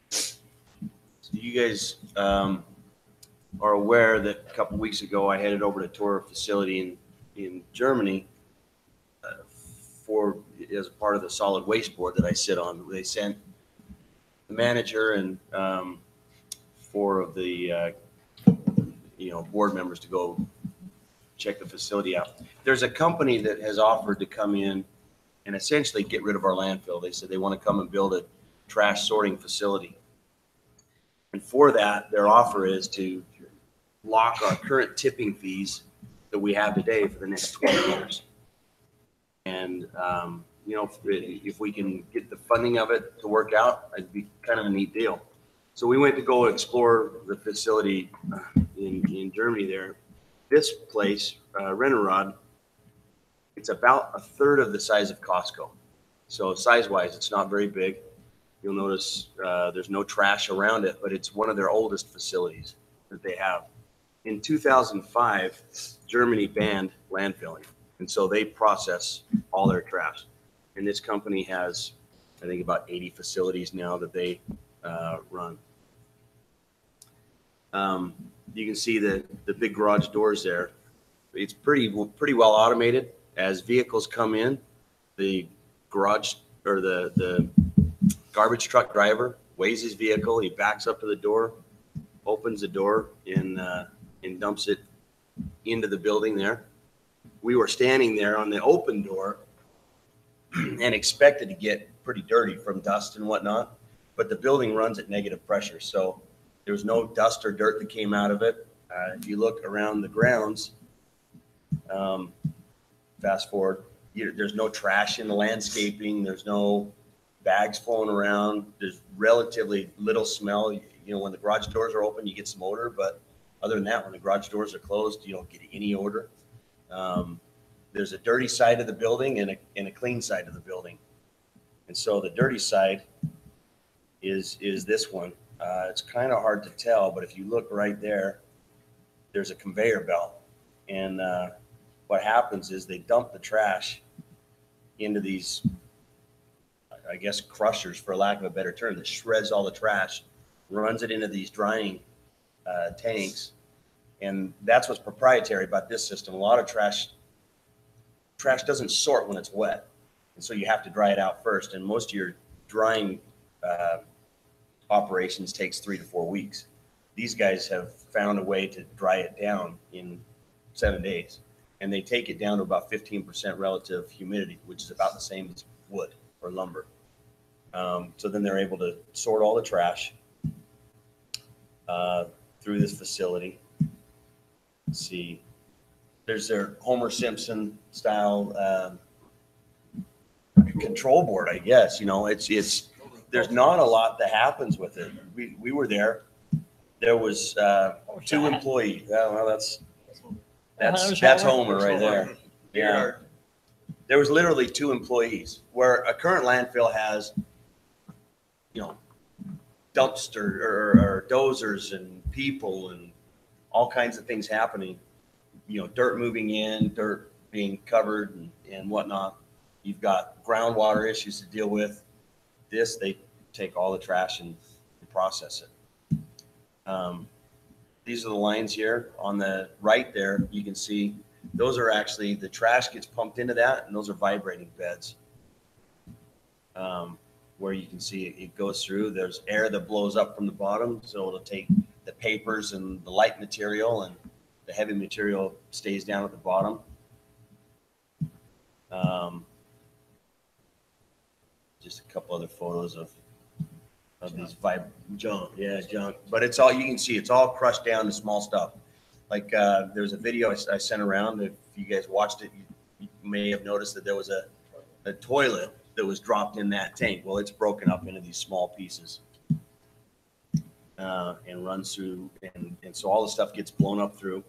So you guys are aware that a couple weeks ago I headed over to tour a facility in Germany for as a part of the solid waste board that I sit on. They sent the manager and 4 of the board members to go check the facility out. There's a company that has offered to come in and essentially get rid of our landfill. They said they want to come and build a trash sorting facility. And for that, their offer is to lock our current tipping fees that we have today for the next 20 years. And, if we can get the funding of it to work out, it'd be kind of a neat deal. So we went to go explore the facility in Germany there. This place, Rennerod, it's about a third of the size of Costco. So size-wise, it's not very big. You'll notice there's no trash around it, but it's one of their oldest facilities that they have. In 2005, Germany banned landfilling, and so they process all their trash. And this company has, I think, about 80 facilities now that they run. You can see the big garage doors there. It's pretty well automated. As vehicles come in, the garage or the garbage truck driver weighs his vehicle. He backs up to the door, opens the door, and dumps it into the building there. We were standing there on the open door and expected to get pretty dirty from dust and whatnot, but the building runs at negative pressure, so there was no dust or dirt that came out of it. If you look around the grounds, fast forward, there's no trash in the landscaping. There's no bags flowing around. There's relatively little smell. When the garage doors are open, you get some odor, but other than that, when the garage doors are closed, you don't get any odor. There's a dirty side of the building and a clean side of the building. And so the dirty side is this one. It's kind of hard to tell, but if you look right there, there's a conveyor belt. And what happens is they dump the trash into these, I guess, crushers, for lack of a better term, that shreds all the trash, runs it into these drying tanks. And that's what's proprietary about this system. A lot of trash doesn't sort when it's wet. And so you have to dry it out first. And most of your drying operations takes 3 to 4 weeks. These guys have found a way to dry it down in 7 days. And they take it down to about 15% relative humidity, which is about the same as wood or lumber. So then they're able to sort all the trash through this facility. Let's see. There's their Homer Simpson style control board, I guess. There's not a lot that happens with it. We were there. There was 2 employees. Well, that's Homer right there. Yeah. There was literally 2 employees, where a current landfill has, dumpster or dozers and people and all kinds of things happening. Dirt moving in, dirt being covered and whatnot. You've got groundwater issues to deal with. They take all the trash and process it. these are the lines here on the right there. You can see those are actually, the trash gets pumped into that, and those are vibrating beds. Where you can see it goes through. There's air that blows up from the bottom, so it'll take the papers and the light material, and the heavy material stays down at the bottom. Just a couple other photos of these junk, junk. But it's all, you can see it's all crushed down to small stuff. Like there's a video I sent around. If you guys watched it, you may have noticed that there was a toilet that was dropped in that tank. Well, it's broken up into these small pieces and runs through, and so all the stuff gets blown up through.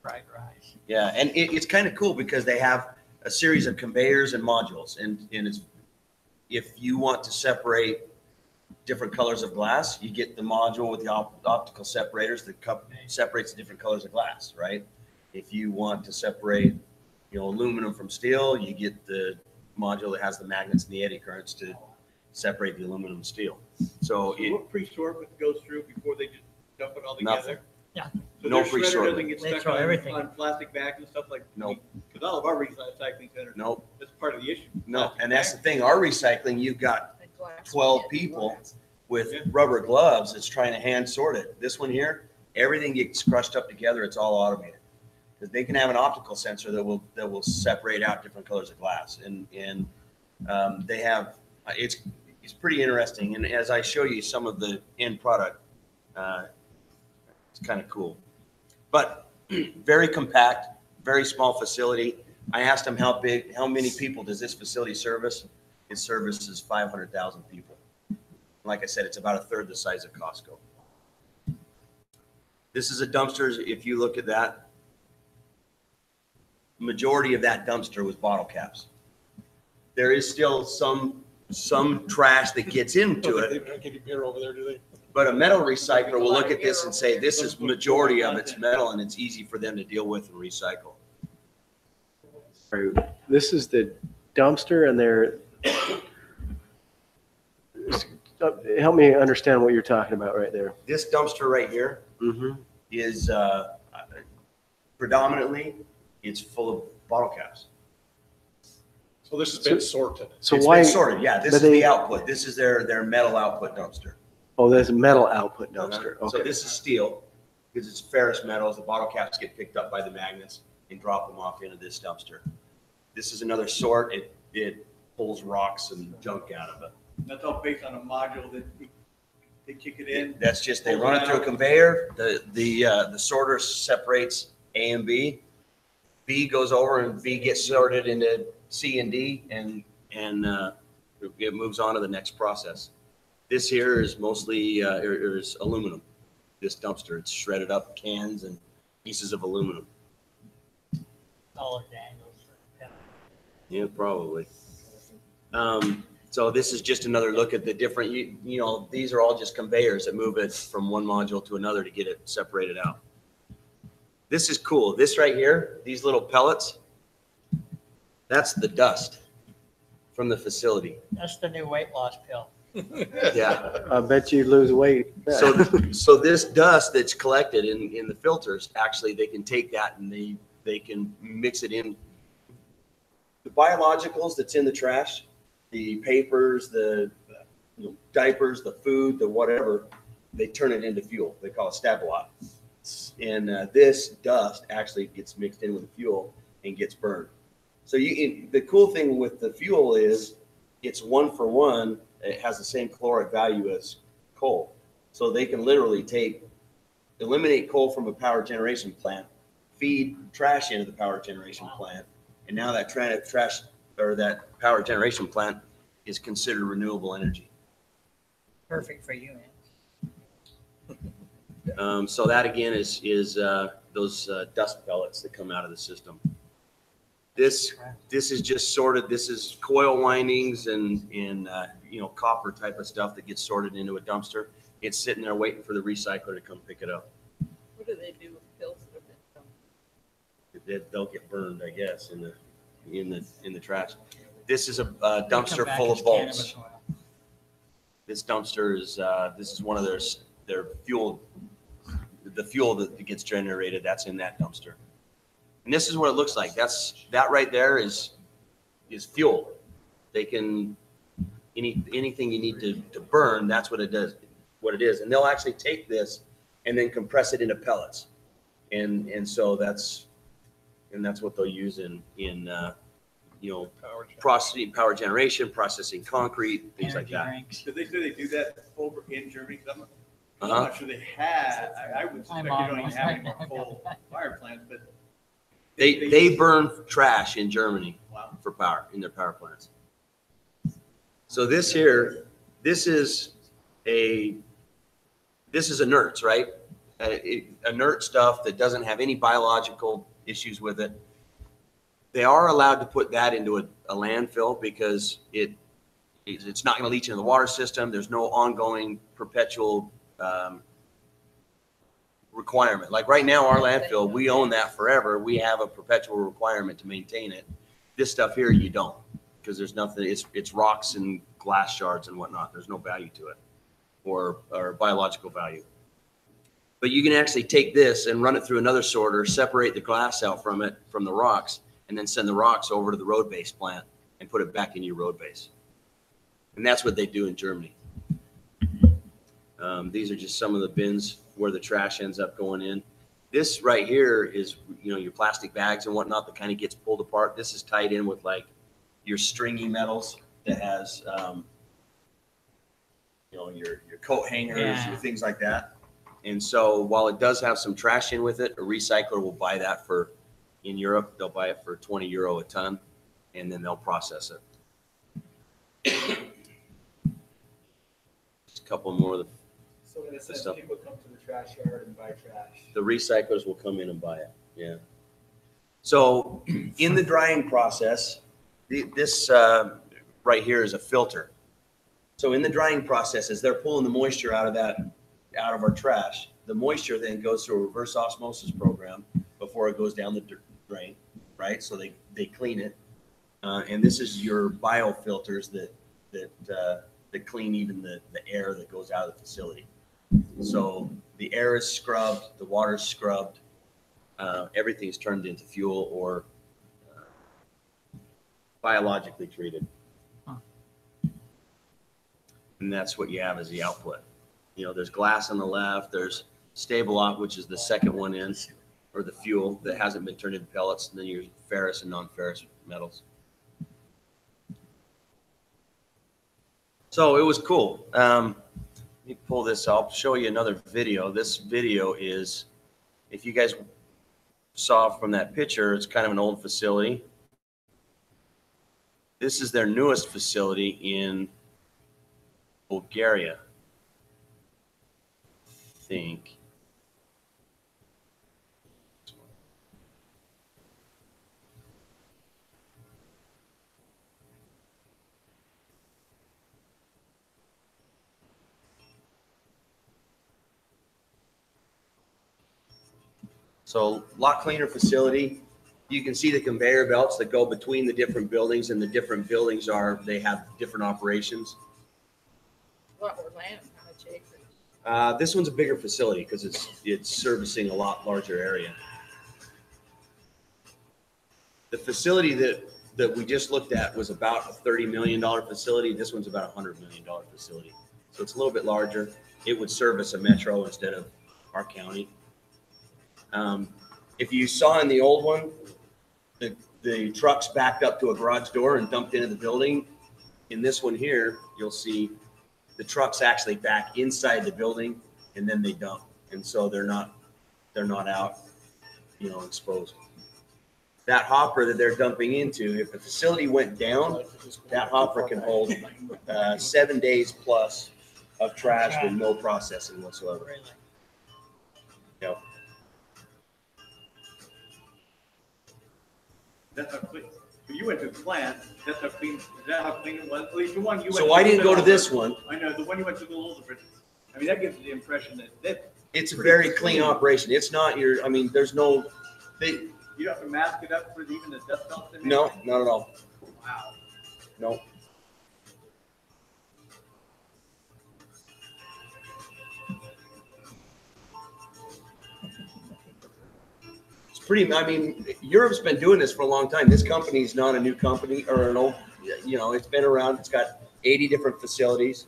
Fried rice. Yeah, and it's kind of cool because they have a series of conveyors and modules, and it's, if you want to separate different colors of glass, you get the module with the optical separators that separates the different colors of glass, right? If you want to separate, aluminum from steel, you get the module that has the magnets and the eddy currents to separate the aluminum and steel. So what pre-sort goes through before they just dump it all Nothing. together? Yeah. So No their shredder pre-sort. doesn't get They stuck throw on, everything. on plastic bags and stuff like. Nope. Because all of our recycling centers. Nope. That's part of the issue. No, and that's the thing. Our recycling, you've got The glass 12 pit. people with rubber gloves that's trying to hand sort it. This one here, everything gets crushed up together. It's all automated because they can have an optical sensor that will separate out different colors of glass, and they have it's pretty interesting. And as I show you some of the end product, it's kind of cool, but very compact, very small facility. I asked them how many people does this facility service? It services 500,000 people. Like I said, it's about a third the size of Costco. This is a dumpster. If you look at that, majority of that dumpster was bottle caps. There is still some trash that gets into They it, don't give you beer over there, do they? but a metal recycler will look at this and say, this is majority of it's metal, and it's easy for them to deal with and recycle. This is the dumpster, and they're, help me understand what you're talking about right there. This dumpster right here is predominantly, it's full of bottle caps. So this has been sorted. So It's why? been sorted, yeah. This but is the output. This is their metal output dumpster. Oh, there's a metal output dumpster. So Okay. this is steel because it's ferrous metals. The bottle caps get picked up by the magnets and drop them off into this dumpster. This is another sort. It pulls rocks and junk out of it. That's all based on a module that they kick it in. That's just, they run it through a conveyor. The sorter separates A and B. B goes over and B gets sorted into C and D, and it moves on to the next process. This here is mostly is aluminum. This dumpster, it's shredded up cans and pieces of aluminum. Dollar Daniels. Yeah, probably. So this is just another look at the different, these are all just conveyors that move it from one module to another to get it separated out. This is cool. This right here, these little pellets, that's the dust from the facility. That's the new weight loss pill. Yeah. I bet you lose weight. So this dust that's collected in the filters, actually, they can take that and they can mix it in. The biologicals that's in the trash, the papers, the diapers, the food, the whatever, they turn it into fuel. They call it stabolite. And this dust actually gets mixed in with the fuel and gets burned. So the cool thing with the fuel is it's 1-for-1. It has the same caloric value as coal. So they can literally eliminate coal from a power generation plant, feed trash into the power generation plant, and now that trash or that power generation plant is considered renewable energy. Perfect for you, So that again is those dust pellets that come out of the system. This is just sorted. This is coil windings and copper type of stuff that gets sorted into a dumpster. It's sitting there waiting for the recycler to come pick it up. What do they do with pills that have been dumped? They'll get burned, I guess, in the trash. This is a Come dumpster back full as of bolts. cannabis oil. This dumpster is this is one of their fuel the fuel that gets generated, that's in that dumpster. And this is what it looks like. That right there is fuel. They can, anything you need to burn, that's what it does, what it is. And they'll actually take this and then compress it into pellets. And so that's what they'll use in processing, power generation, processing concrete, things like that. Did they say they do that over in Germany? 'Cause I'm Uh-huh. not sure they had, I would suspect they don't even have any more coal fire plants, but. They burn trash in Germany Wow. for power, in their power plants. So this here, this is inerts, right? Inert stuff that doesn't have any biological issues with it. They are allowed to put that into a landfill because it's not going to leach into the water system. There's no ongoing perpetual requirement. Like right now, our landfill, we own that forever. We have a perpetual requirement to maintain it. This stuff here, you don't, because there's nothing. It's rocks and glass shards and whatnot. There's no value to it, or biological value. But you can actually take this and run it through another sorter, separate the glass out from it, from the rocks, and then send the rocks over to the road base plant and put it back in your road base. And that's what they do in Germany. These are just some of the bins where the trash ends up going in. This right here is, your plastic bags and whatnot that kind of gets pulled apart. This is tied in with like your stringy metals that has, your coat hangers, your things like that. And so while it does have some trash in with it, a recycler will buy that in Europe, they'll buy it for 20 euro a ton, and then they'll process it. Just a couple more of the So in a sense, stuff. people come to the trash yard and buy trash. The recyclers will come in and buy it. Yeah. So in the drying process, this right here is a filter. So in the drying process, as they're pulling the moisture out of our trash, the moisture then goes through a reverse osmosis program before it goes down the drain, right? So they clean it. And this is your biofilters that clean even the air that goes out of the facility. So the air is scrubbed, the water is scrubbed, everything's turned into fuel or biologically treated. And that's what you have as the output. There's glass on the left, there's Stabilot, which is the second one in, or the fuel that hasn't been turned into pellets, and then your ferrous and non-ferrous metals. So it was cool. Let me pull this up, show you another video. This video is, if you guys saw from that picture, it's kind of an old facility. This is their newest facility in Bulgaria, I think. So lot cleaner facility. You can see the conveyor belts that go between the different buildings, and the different buildings they have different operations. What were land, how much acres? This one's a bigger facility because it's servicing a lot larger area. The facility that we just looked at was about a $30 million facility. This one's about a $100 million facility. So it's a little bit larger. It would service a metro instead of our county. If you saw in the old one, the trucks backed up to a garage door and dumped into the building. In this one here, you'll see the trucks actually back inside the building and then they dump. And so they're not out, exposed. That hopper that they're dumping into, if the facility went down, that hopper can hold 7 days plus of trash with no processing whatsoever. Yep. That's how clean. When you went to the plant, that's how clean. Is that how clean it was? At least the one you went. So I didn't go to this one. I know the one you went to a little different. I mean, that gives the impression that It's a very clean operation. It's not there's no. you don't have to mask it up for even the dust belts. No, not at all. Wow. No. pretty, I mean, Europe's been doing this for a long time. This company's not a new company or an old, you know, it's been around. It's got 80 different facilities.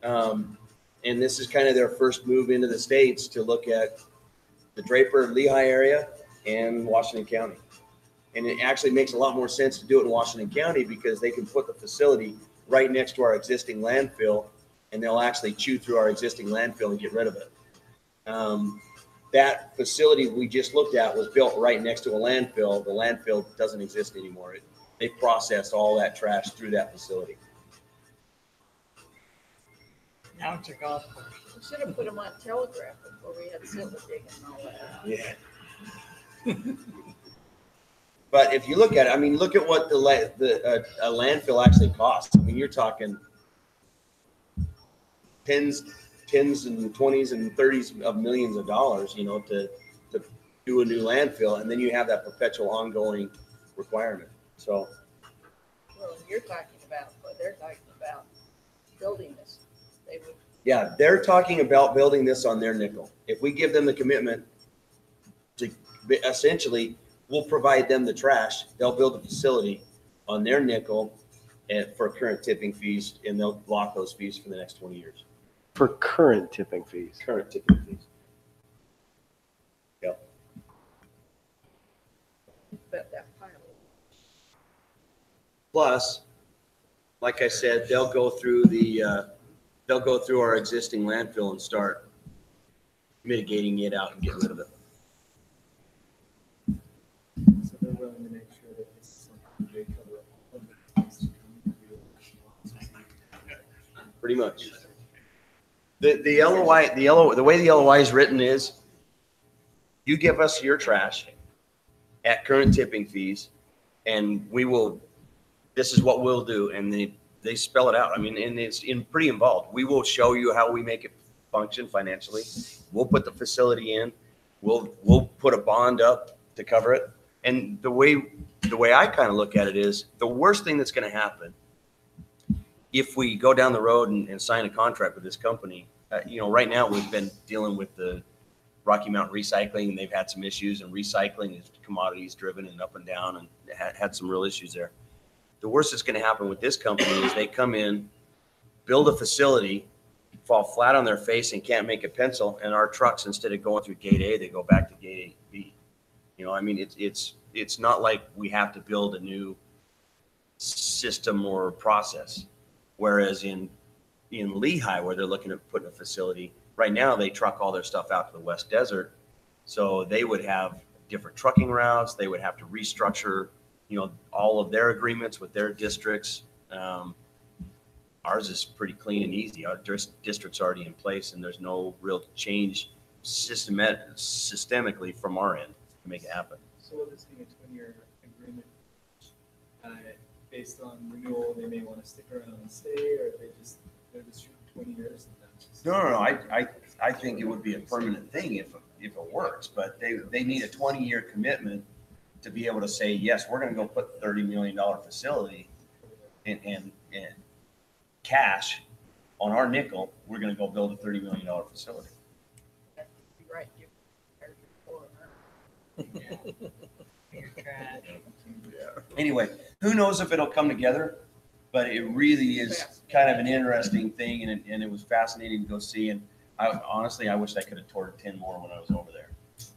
And this is kind of their first move into the States to look at the Draper Lehigh area and Washington County. And it actually makes a lot more sense to do it in Washington County because they can put the facility right next to our existing landfill, and they'll actually chew through our existing landfill and get rid of it. That facility we just looked at was built right next to a landfill. The landfill doesn't exist anymore. They processed all that trash through that facility. Now it's a golf course. We should have put them on Telegraph before we had silver digging and all that. Yeah. But if you look at it, I mean, look at what a landfill actually costs. I mean, you're talking tens and 20s and 30s of millions of dollars, you know, to do a new landfill. And then you have that perpetual ongoing requirement. So. Well, you're talking about, what they're talking about, building this. They would. Yeah, they're talking about building this on their nickel. If we give them the commitment to essentially, we'll provide them the trash. They'll build a facility on their nickel and for current tipping fees, and they'll lock those fees for the next 20 years. For current tipping fees. Current tipping fees. Yep. Bet that pile. Plus, like I said, they'll go through our existing landfill and start mitigating it out and getting rid of it. So they're willing to make sure that this is something they cover. Pretty much. The LOI, the way the LOI is written is, you give us your trash at current tipping fees, and we will. This is what we'll do, and they spell it out. I mean, and it's pretty involved. We will show you how we make it function financially. We'll put the facility in. We'll put a bond up to cover it. And the way I kind of look at it is, the worst thing that's going to happen if we go down the road and sign a contract with this company, you know, right now we've been dealing with the Rocky Mountain Recycling, and they've had some issues, and recycling is commodities driven and up and down, and had some real issues there. The worst that's going to happen with this company is they come in, build a facility, fall flat on their face and can't make a pencil, and our trucks, instead of going through gate A, they go back to gate B. You know, I mean, it's not like we have to build a new system or process. Whereas in Lehigh, where they're looking at putting a facility, right now they truck all their stuff out to the West Desert. So they would have different trucking routes. They would have to restructure, you know, all of their agreements with their districts. Ours is pretty clean and easy. Our district's already in place, and there's no real change systemically from our end to make it happen. So will this be a 20-year agreement? Based on renewal, they may want to stick around and stay, or they're just shooting 20 years. And that's just... No. I think it would be a permanent thing if it works, but they need a 20-year commitment to be able to say, yes, we're going to go put $30 million facility and cash on our nickel. We're going to go build a $30 million facility. Right. Anyway, who knows if it'll come together, but it really is kind of an interesting thing, and it was fascinating to go see. And honestly, I wish I could have toured 10 more when I was over there.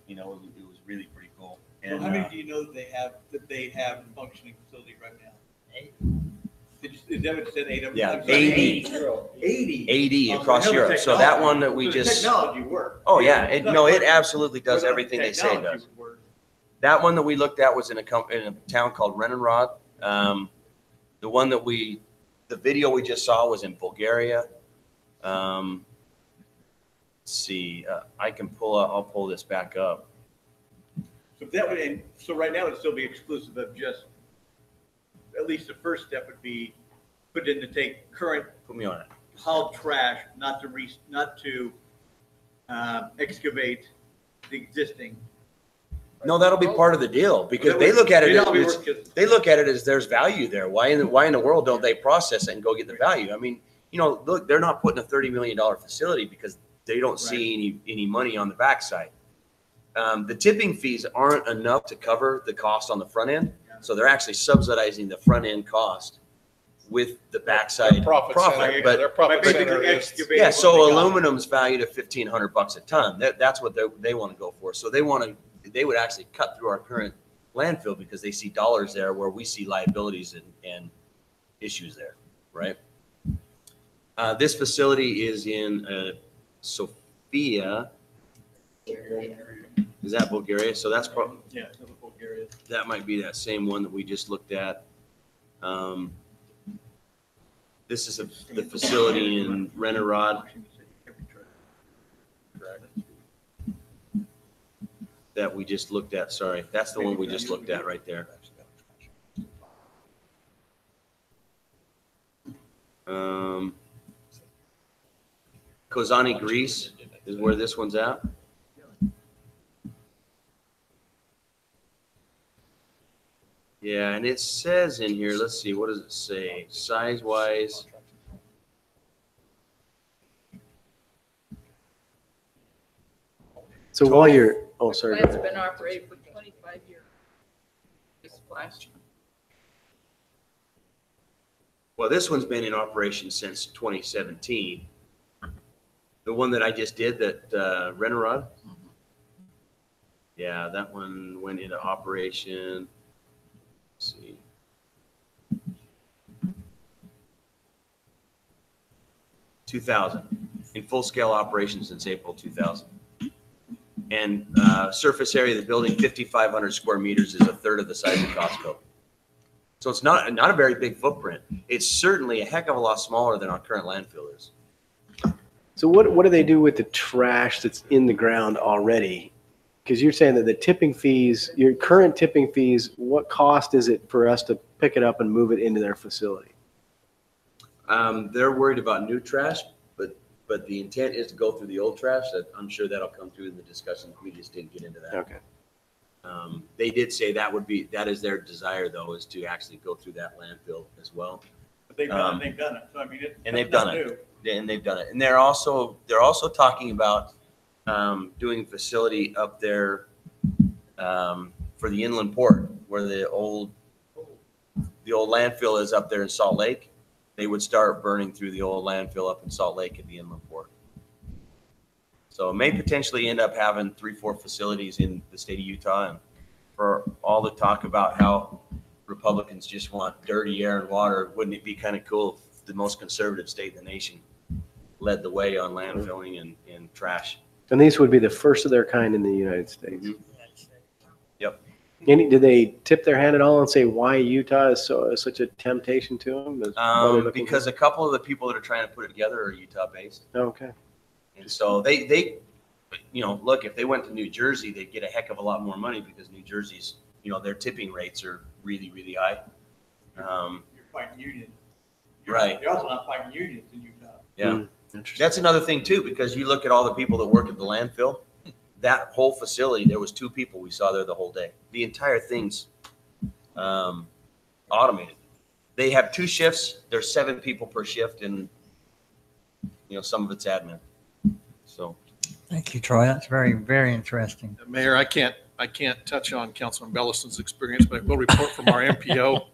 You know, it was really pretty cool. And How many do you know that they have in functioning facility right now? 8. Is that what you said, 8 of them? Yeah, I'm sorry, 80. 80 across Europe. So that one that we just. Technology works. Oh, yeah. It absolutely does everything they say it does. That one that we looked at was in a town called Renenrod. The video we just saw was in Bulgaria. Let's see, I'll pull this back up. So right now it'd still be exclusive of just, at least the first step would be put in to take current. Put me on it. Hauled trash, not to excavate the existing. No, that'll be part of the deal because they look at it as there's value there. Why in the world don't they process it and go get the value? I mean, you know, look, they're not putting a $30 million facility because they don't see any money on the backside. The tipping fees aren't enough to cover the cost on the front end. So they're actually subsidizing the front end cost with the backside Their profit center, But their profit center is, yeah, so aluminum's valued at $1,500 a ton. That's what they want to go for. So they would actually cut through our current landfill because they see dollars there where we see liabilities and issues there, right? This facility is in Sofia. Is that Bulgaria? So that's probably, Yeah, Bulgaria. that might be that same one that we just looked at. This is the facility in Rennerod that we just looked at. Sorry, that's the one we just looked at right there. Kozani, Greece is where this one's at. Yeah, and it says in here, let's see, what does it say? Size-wise. So while you're, oh, sorry. Plant's been operating for 25 years. This last year. Well, this one's been in operation since 2017. The one that I just did, that Rennerod. Yeah, that one went into operation. Let's see. $2,000 in full-scale operation since April 2000. And surface area of the building, 5,500 square meters, is a third of the size of Costco. So it's not a very big footprint. It's certainly a heck of a lot smaller than our current landfill is. So what do they do with the trash that's in the ground already? Because you're saying that the tipping fees, your current tipping fees, what cost is it for us to pick it up and move it into their facility? They're worried about new trash, but the intent is to go through the old trash. That I'm sure that'll come through in the discussion. We just didn't get into that. Okay. They did say that is their desire, though, is to actually go through that landfill as well. But they've done it. So I mean, They've done it. And they're also talking about doing a facility up there for the inland port where the old landfill is up there in Salt Lake. They would start burning through the old landfill up in Salt Lake at the inland port. So it may potentially end up having 3-4 facilities in the state of Utah. And for all the talk about how Republicans just want dirty air and water, wouldn't it be kind of cool if the most conservative state in the nation led the way on landfilling and trash? And these would be the first of their kind in the United States. Mm-hmm. Yep. Do they tip their hand at all and say why Utah is such a temptation to them? Because a couple of the people that are trying to put it together are Utah-based. Okay. And so they look, if they went to New Jersey, they'd get a heck of a lot more money because New Jersey's, their tipping rates are really, really high. You're fighting unions. Right. You're also not fighting unions in Utah. Yeah. That's another thing too, because you look at all the people that work at the landfill, that whole facility, there was 2 people we saw there the whole day. The entire thing's automated. They have 2 shifts. There's 7 people per shift, and some of it's admin. So, Thank you, Troy. That's very, very interesting. Mayor, I can't touch on Councilman Bellison's experience, but I will report from our MPO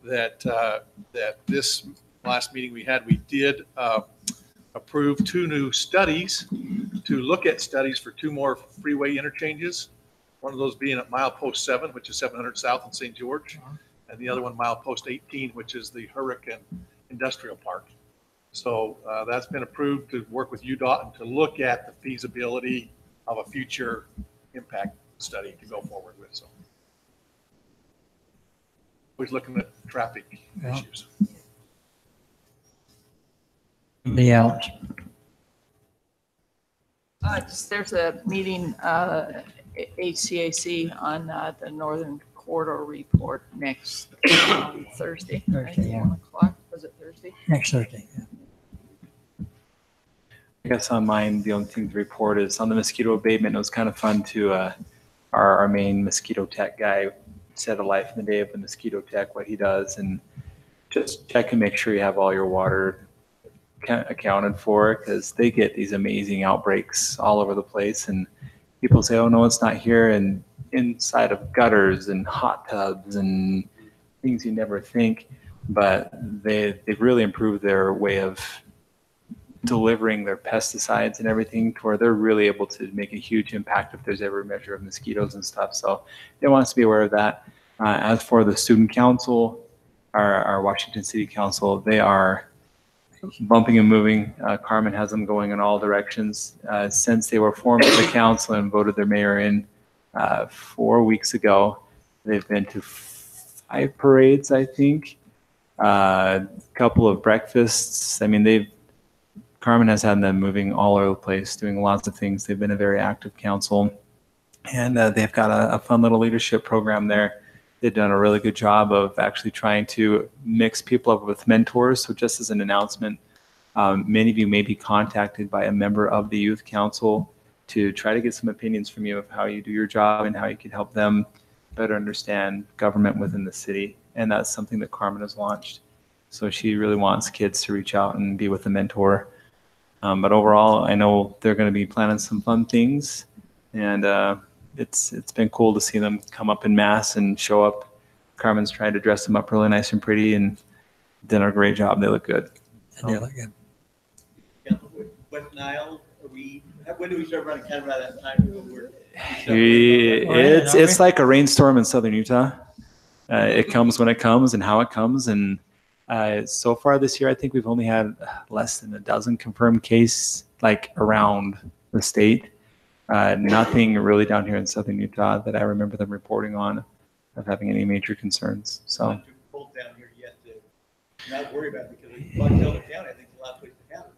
that this last meeting we had, we did approve 2 new studies to look at studies for 2 more freeway interchanges. One of those being at milepost 7, which is 700 South in St. George, and the other one milepost 18, which is the Hurricane Industrial Park. So that's been approved to work with UDOT and to look at the feasibility of a future impact study to go forward with. So always looking at traffic issues. The out. There's a meeting, HCAC on the Northern Corridor report next Thursday. Thursday, yeah. 1 o'clock. Was it Thursday? Next Thursday. Yeah. I guess on mine, the only thing to report is on the mosquito abatement. It was kind of fun to our main mosquito tech guy said a life in the day of the mosquito tech, what he does, and just check and make sure you have all your water accounted for, because they get these amazing outbreaks all over the place. And people say, oh no, it's not here, and inside of gutters and hot tubs and things you never think. But they've really improved their way of delivering their pesticides and everything to where they're really able to make a huge impact if there's ever a measure of mosquitoes and stuff. So they want us to be aware of that. As for the student council, our Washington City Council, they are bumping and moving. Carmen has them going in all directions. Since they were formed as a council and voted their mayor in 4 weeks ago, they've been to 5 parades, I think, a couple of breakfasts. I mean, Carmen has had them moving all over the place, doing lots of things. They've been a very active council, and they've got a fun little leadership program there. They've done a really good job of actually trying to mix people up with mentors. So just as an announcement, many of you may be contacted by a member of the youth council to try to get some opinions from you of how you do your job and how you can help them better understand government within the city. And that's something that Carmen has launched. So she really wants kids to reach out and be with a mentor. But overall, I know they're going to be planning some fun things, and it's been cool to see them come up in mass and show up. Carmen's tried to dress them up really nice and pretty, and did a great job. They look good. And they look good. West Nile, when do we start running kind of around that time? It's like a rainstorm in southern Utah. It comes when it comes and how it comes, and so far this year, I think we've only had less than a dozen confirmed cases like around the state. Nothing really down here in southern Utah that I remember them reporting on of having any major concerns. So. Not too cold down here yet to not worry about it, because like Delaware County, I think the last place to have it.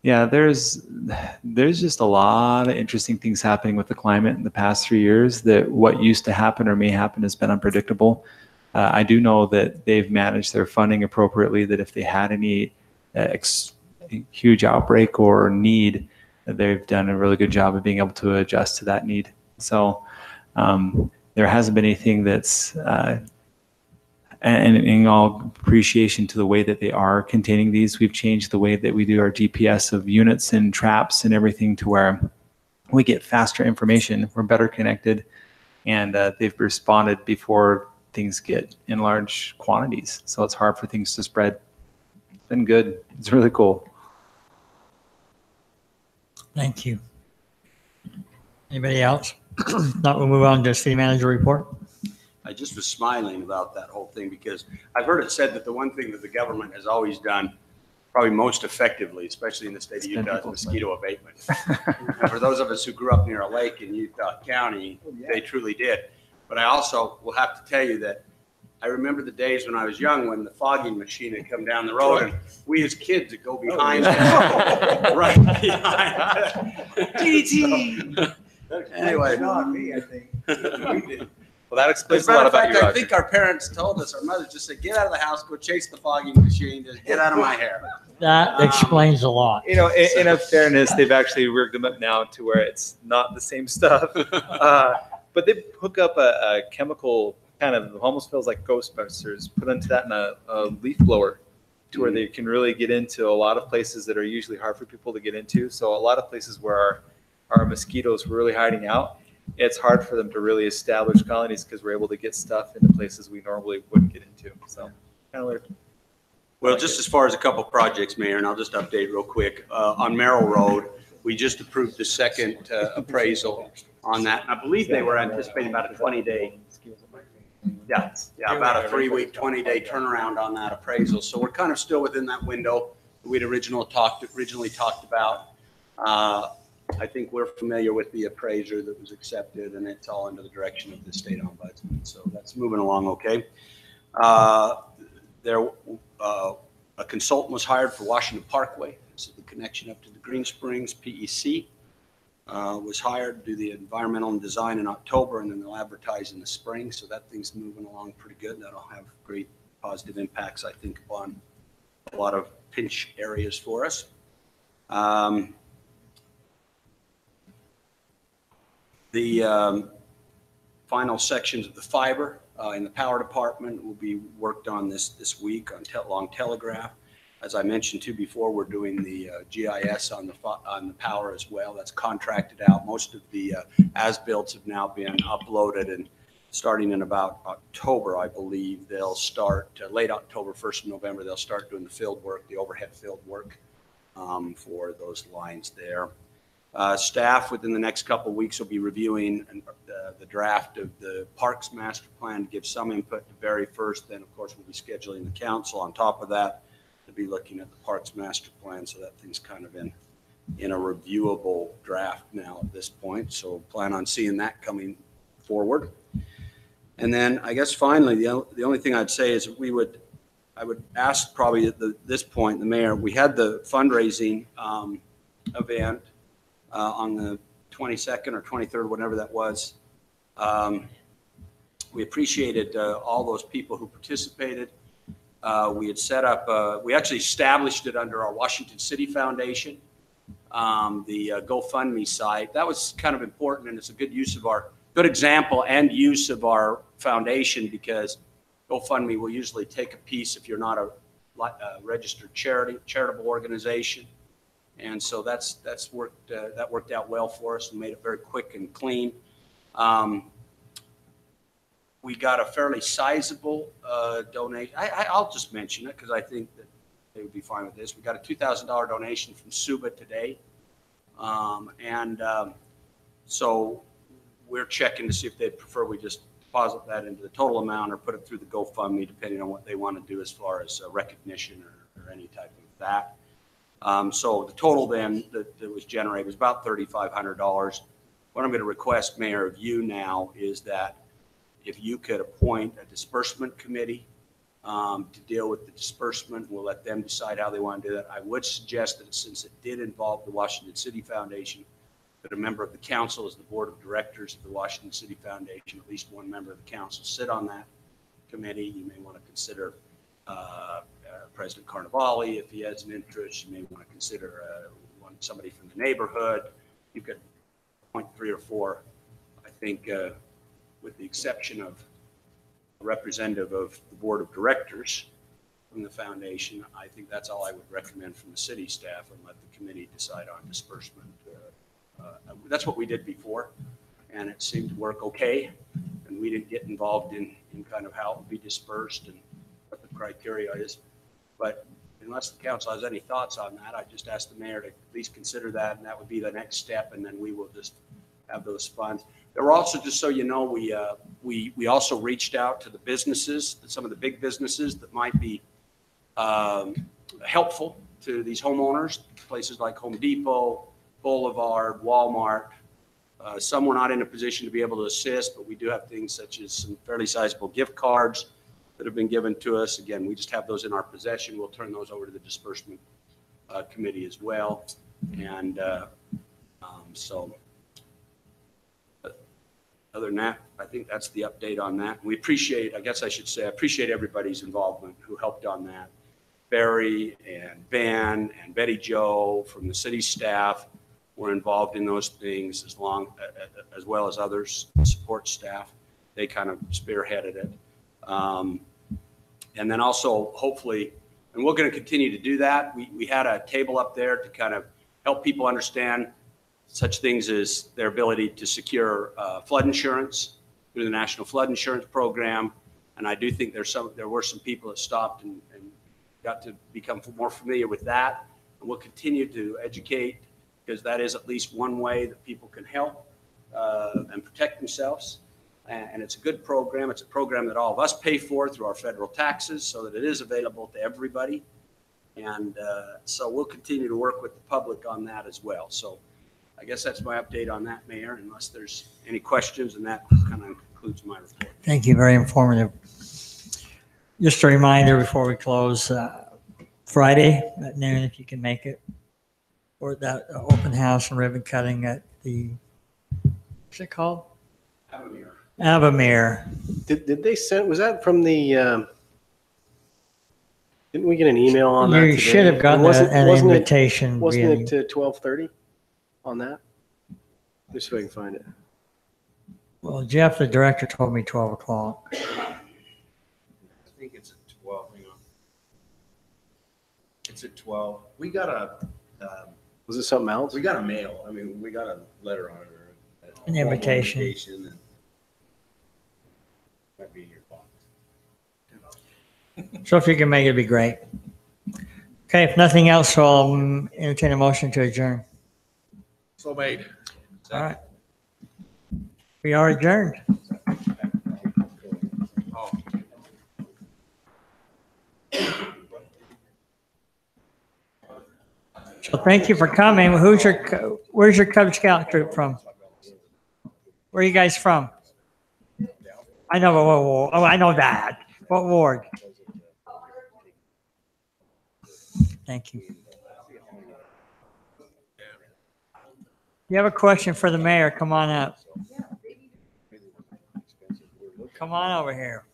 Yeah, there's just a lot of interesting things happening with the climate in the past 3 years. That what used to happen or may happen has been unpredictable. I do know that they've managed their funding appropriately, that if they had any huge outbreak or need, they've done a really good job of being able to adjust to that need. So there hasn't been anything that's, and in all appreciation to the way that they are containing these, we've changed the way that we do our GPS of units and traps and everything to where we get faster information, we're better connected, and they've responded before things get in large quantities. So it's hard for things to spread. It's been good. It's really cool. Thank you. Anybody else? Not, we'll move on to city manager report. I just was smiling about that whole thing because I've heard it said that the one thing that the government has always done probably most effectively, especially in the state of Utah, is mosquito abatement. And for those of us who grew up near a lake in Utah County, they truly did. But I also will have to tell you that I remember the days when I was young when the fogging machine had come down the road and we as kids would go behind, right behind. GT. Anyway. Not me, I think. We did. Well, that explains As a a lot matter of about fact, you, I Roger. think our parents told us, our mothers just said, get out of the house, go chase the fogging machine, just get out of my hair. That explains a lot. You know, in fairness, they've actually rigged them up now to where it's not the same stuff. But they hook up a chemical, kind of almost feels like Ghostbusters, put into that in a leaf blower to where they can really get into a lot of places that are usually hard for people to get into. So a lot of places where our mosquitoes were really hiding out, it's hard for them to really establish colonies because we're able to get stuff into places we normally wouldn't get into. So kind of weird. Well, just as far as a couple projects, Mayor, and I'll just update real quick. On Merrill Road, we just approved the second appraisal on that. I believe they were anticipating about a 20-day, about a 3-week, 20-day turnaround on that appraisal. So we're kind of still within that window we'd originally talked about. I think we're familiar with the appraiser that was accepted, and it's all under the direction of the state ombudsman. So that's moving along okay. A consultant was hired for Washington Parkway. This is the connection up to the Green Springs. PEC was hired to do the environmental and design in October, and then they'll advertise in the spring. So that thing's moving along pretty good. That'll have great positive impacts, I think, upon a lot of pinch areas for us. The final sections of the fiber in the power department will be worked on this week on Long Telegraph. As I mentioned too before, we're doing the GIS on the power as well. That's contracted out. Most of the as-builts have now been uploaded, and starting in about October, I believe, they'll start, late October, 1st of November, they'll start doing the field work, the overhead field work for those lines there. Staff within the next couple of weeks will be reviewing the draft of the Parks Master Plan to give some input to Barry first. Then, of course, we'll be scheduling the council on top of that to be looking at the Parks Master Plan. So that thing's kind of in a reviewable draft now at this point. So plan on seeing that coming forward. And then I guess finally, the only thing I'd say is I would ask probably at this point, the mayor, we had the fundraising event on the 22nd or 23rd, whatever that was. We appreciated all those people who participated. We had set up, we actually established it under our Washington City Foundation, the GoFundMe site. That was kind of important, and it's a good example and use of our foundation, because GoFundMe will usually take a piece if you're not a registered charitable organization. And so that worked out well for us and made it very quick and clean. We got a fairly sizable donation. I'll just mention it because I think that they would be fine with this. We got a $2,000 donation from Suba today. So we're checking to see if they'd prefer we just deposit that into the total amount or put it through the GoFundMe, depending on what they want to do as far as recognition or any type of that. So the total then that was generated was about $3,500. What I'm going to request, Mayor, of you now is that if you could appoint a disbursement committee to deal with the disbursement, we'll let them decide how they want to do that. I would suggest that since it did involve the Washington City Foundation, that a member of the council is the board of directors of the Washington City Foundation. At least one member of the council sit on that committee. You may want to consider President Carnevale if he has an interest. You may want to consider somebody from the neighborhood. You could appoint 3 or 4, I think, with the exception of a representative of the board of directors from the foundation. I think that's all I would recommend from the city staff, and let the committee decide on disbursement. That's what we did before, and it seemed to work okay. And we didn't get involved in kind of how it would be dispersed and what the criteria is. But unless the council has any thoughts on that, I just ask the mayor to at least consider that, and that would be the next step. And then we will just have those funds. There were also, just so you know, we also reached out to the businesses, some of the big businesses that might be helpful to these homeowners, places like Home Depot, Boulevard, Walmart. Some were not in a position to be able to assist, but we do have things such as some fairly sizable gift cards that have been given to us. Again, we just have those in our possession. We'll turn those over to the disbursement committee as well. And so other than that, I think that's the update on that. We appreciate, I guess I should say, I appreciate everybody's involvement who helped on that. Barry and Ben and Betty Jo from the city staff were involved in those things, as well as others, support staff. They kind of spearheaded it. And then also, hopefully, and we're going to continue to do that. We had a table up there to kind of help people understand such things as their ability to secure flood insurance through the National Flood Insurance Program. And I do think there were some people that stopped and got to become more familiar with that. And we'll continue to educate, because that is at least one way that people can help and protect themselves. And it's a good program. It's a program that all of us pay for through our federal taxes, so that it is available to everybody. And so we'll continue to work with the public on that as well. So I guess that's my update on that, Mayor, unless there's any questions, and that kind of concludes my report. Thank you. Very informative. Just a reminder before we close, Friday at noon, if you can make it, or that open house and ribbon cutting at the, what's it called? Avamere. Did they send, was that from the, didn't we get an email on that You today? should have gotten an invitation. Wasn't it to 12:30 on that? Just so I can find it. Well, Jeff, the director, told me 12 o'clock. I think it's at 12. Hang on. It's at 12. We got Was it something else? we got a mail. I mean, we got a letter on it or An invitation. and might be in your box. So if you can make it, it'd be great. Okay, if nothing else, I'll entertain a motion to adjourn. So made. All right. We are adjourned. So thank you for coming. Where's your Cub Scout troop from? Where are you guys from? I know, oh, I know that. What ward? Thank you. If you have a question for the mayor, come on up. Come on over here.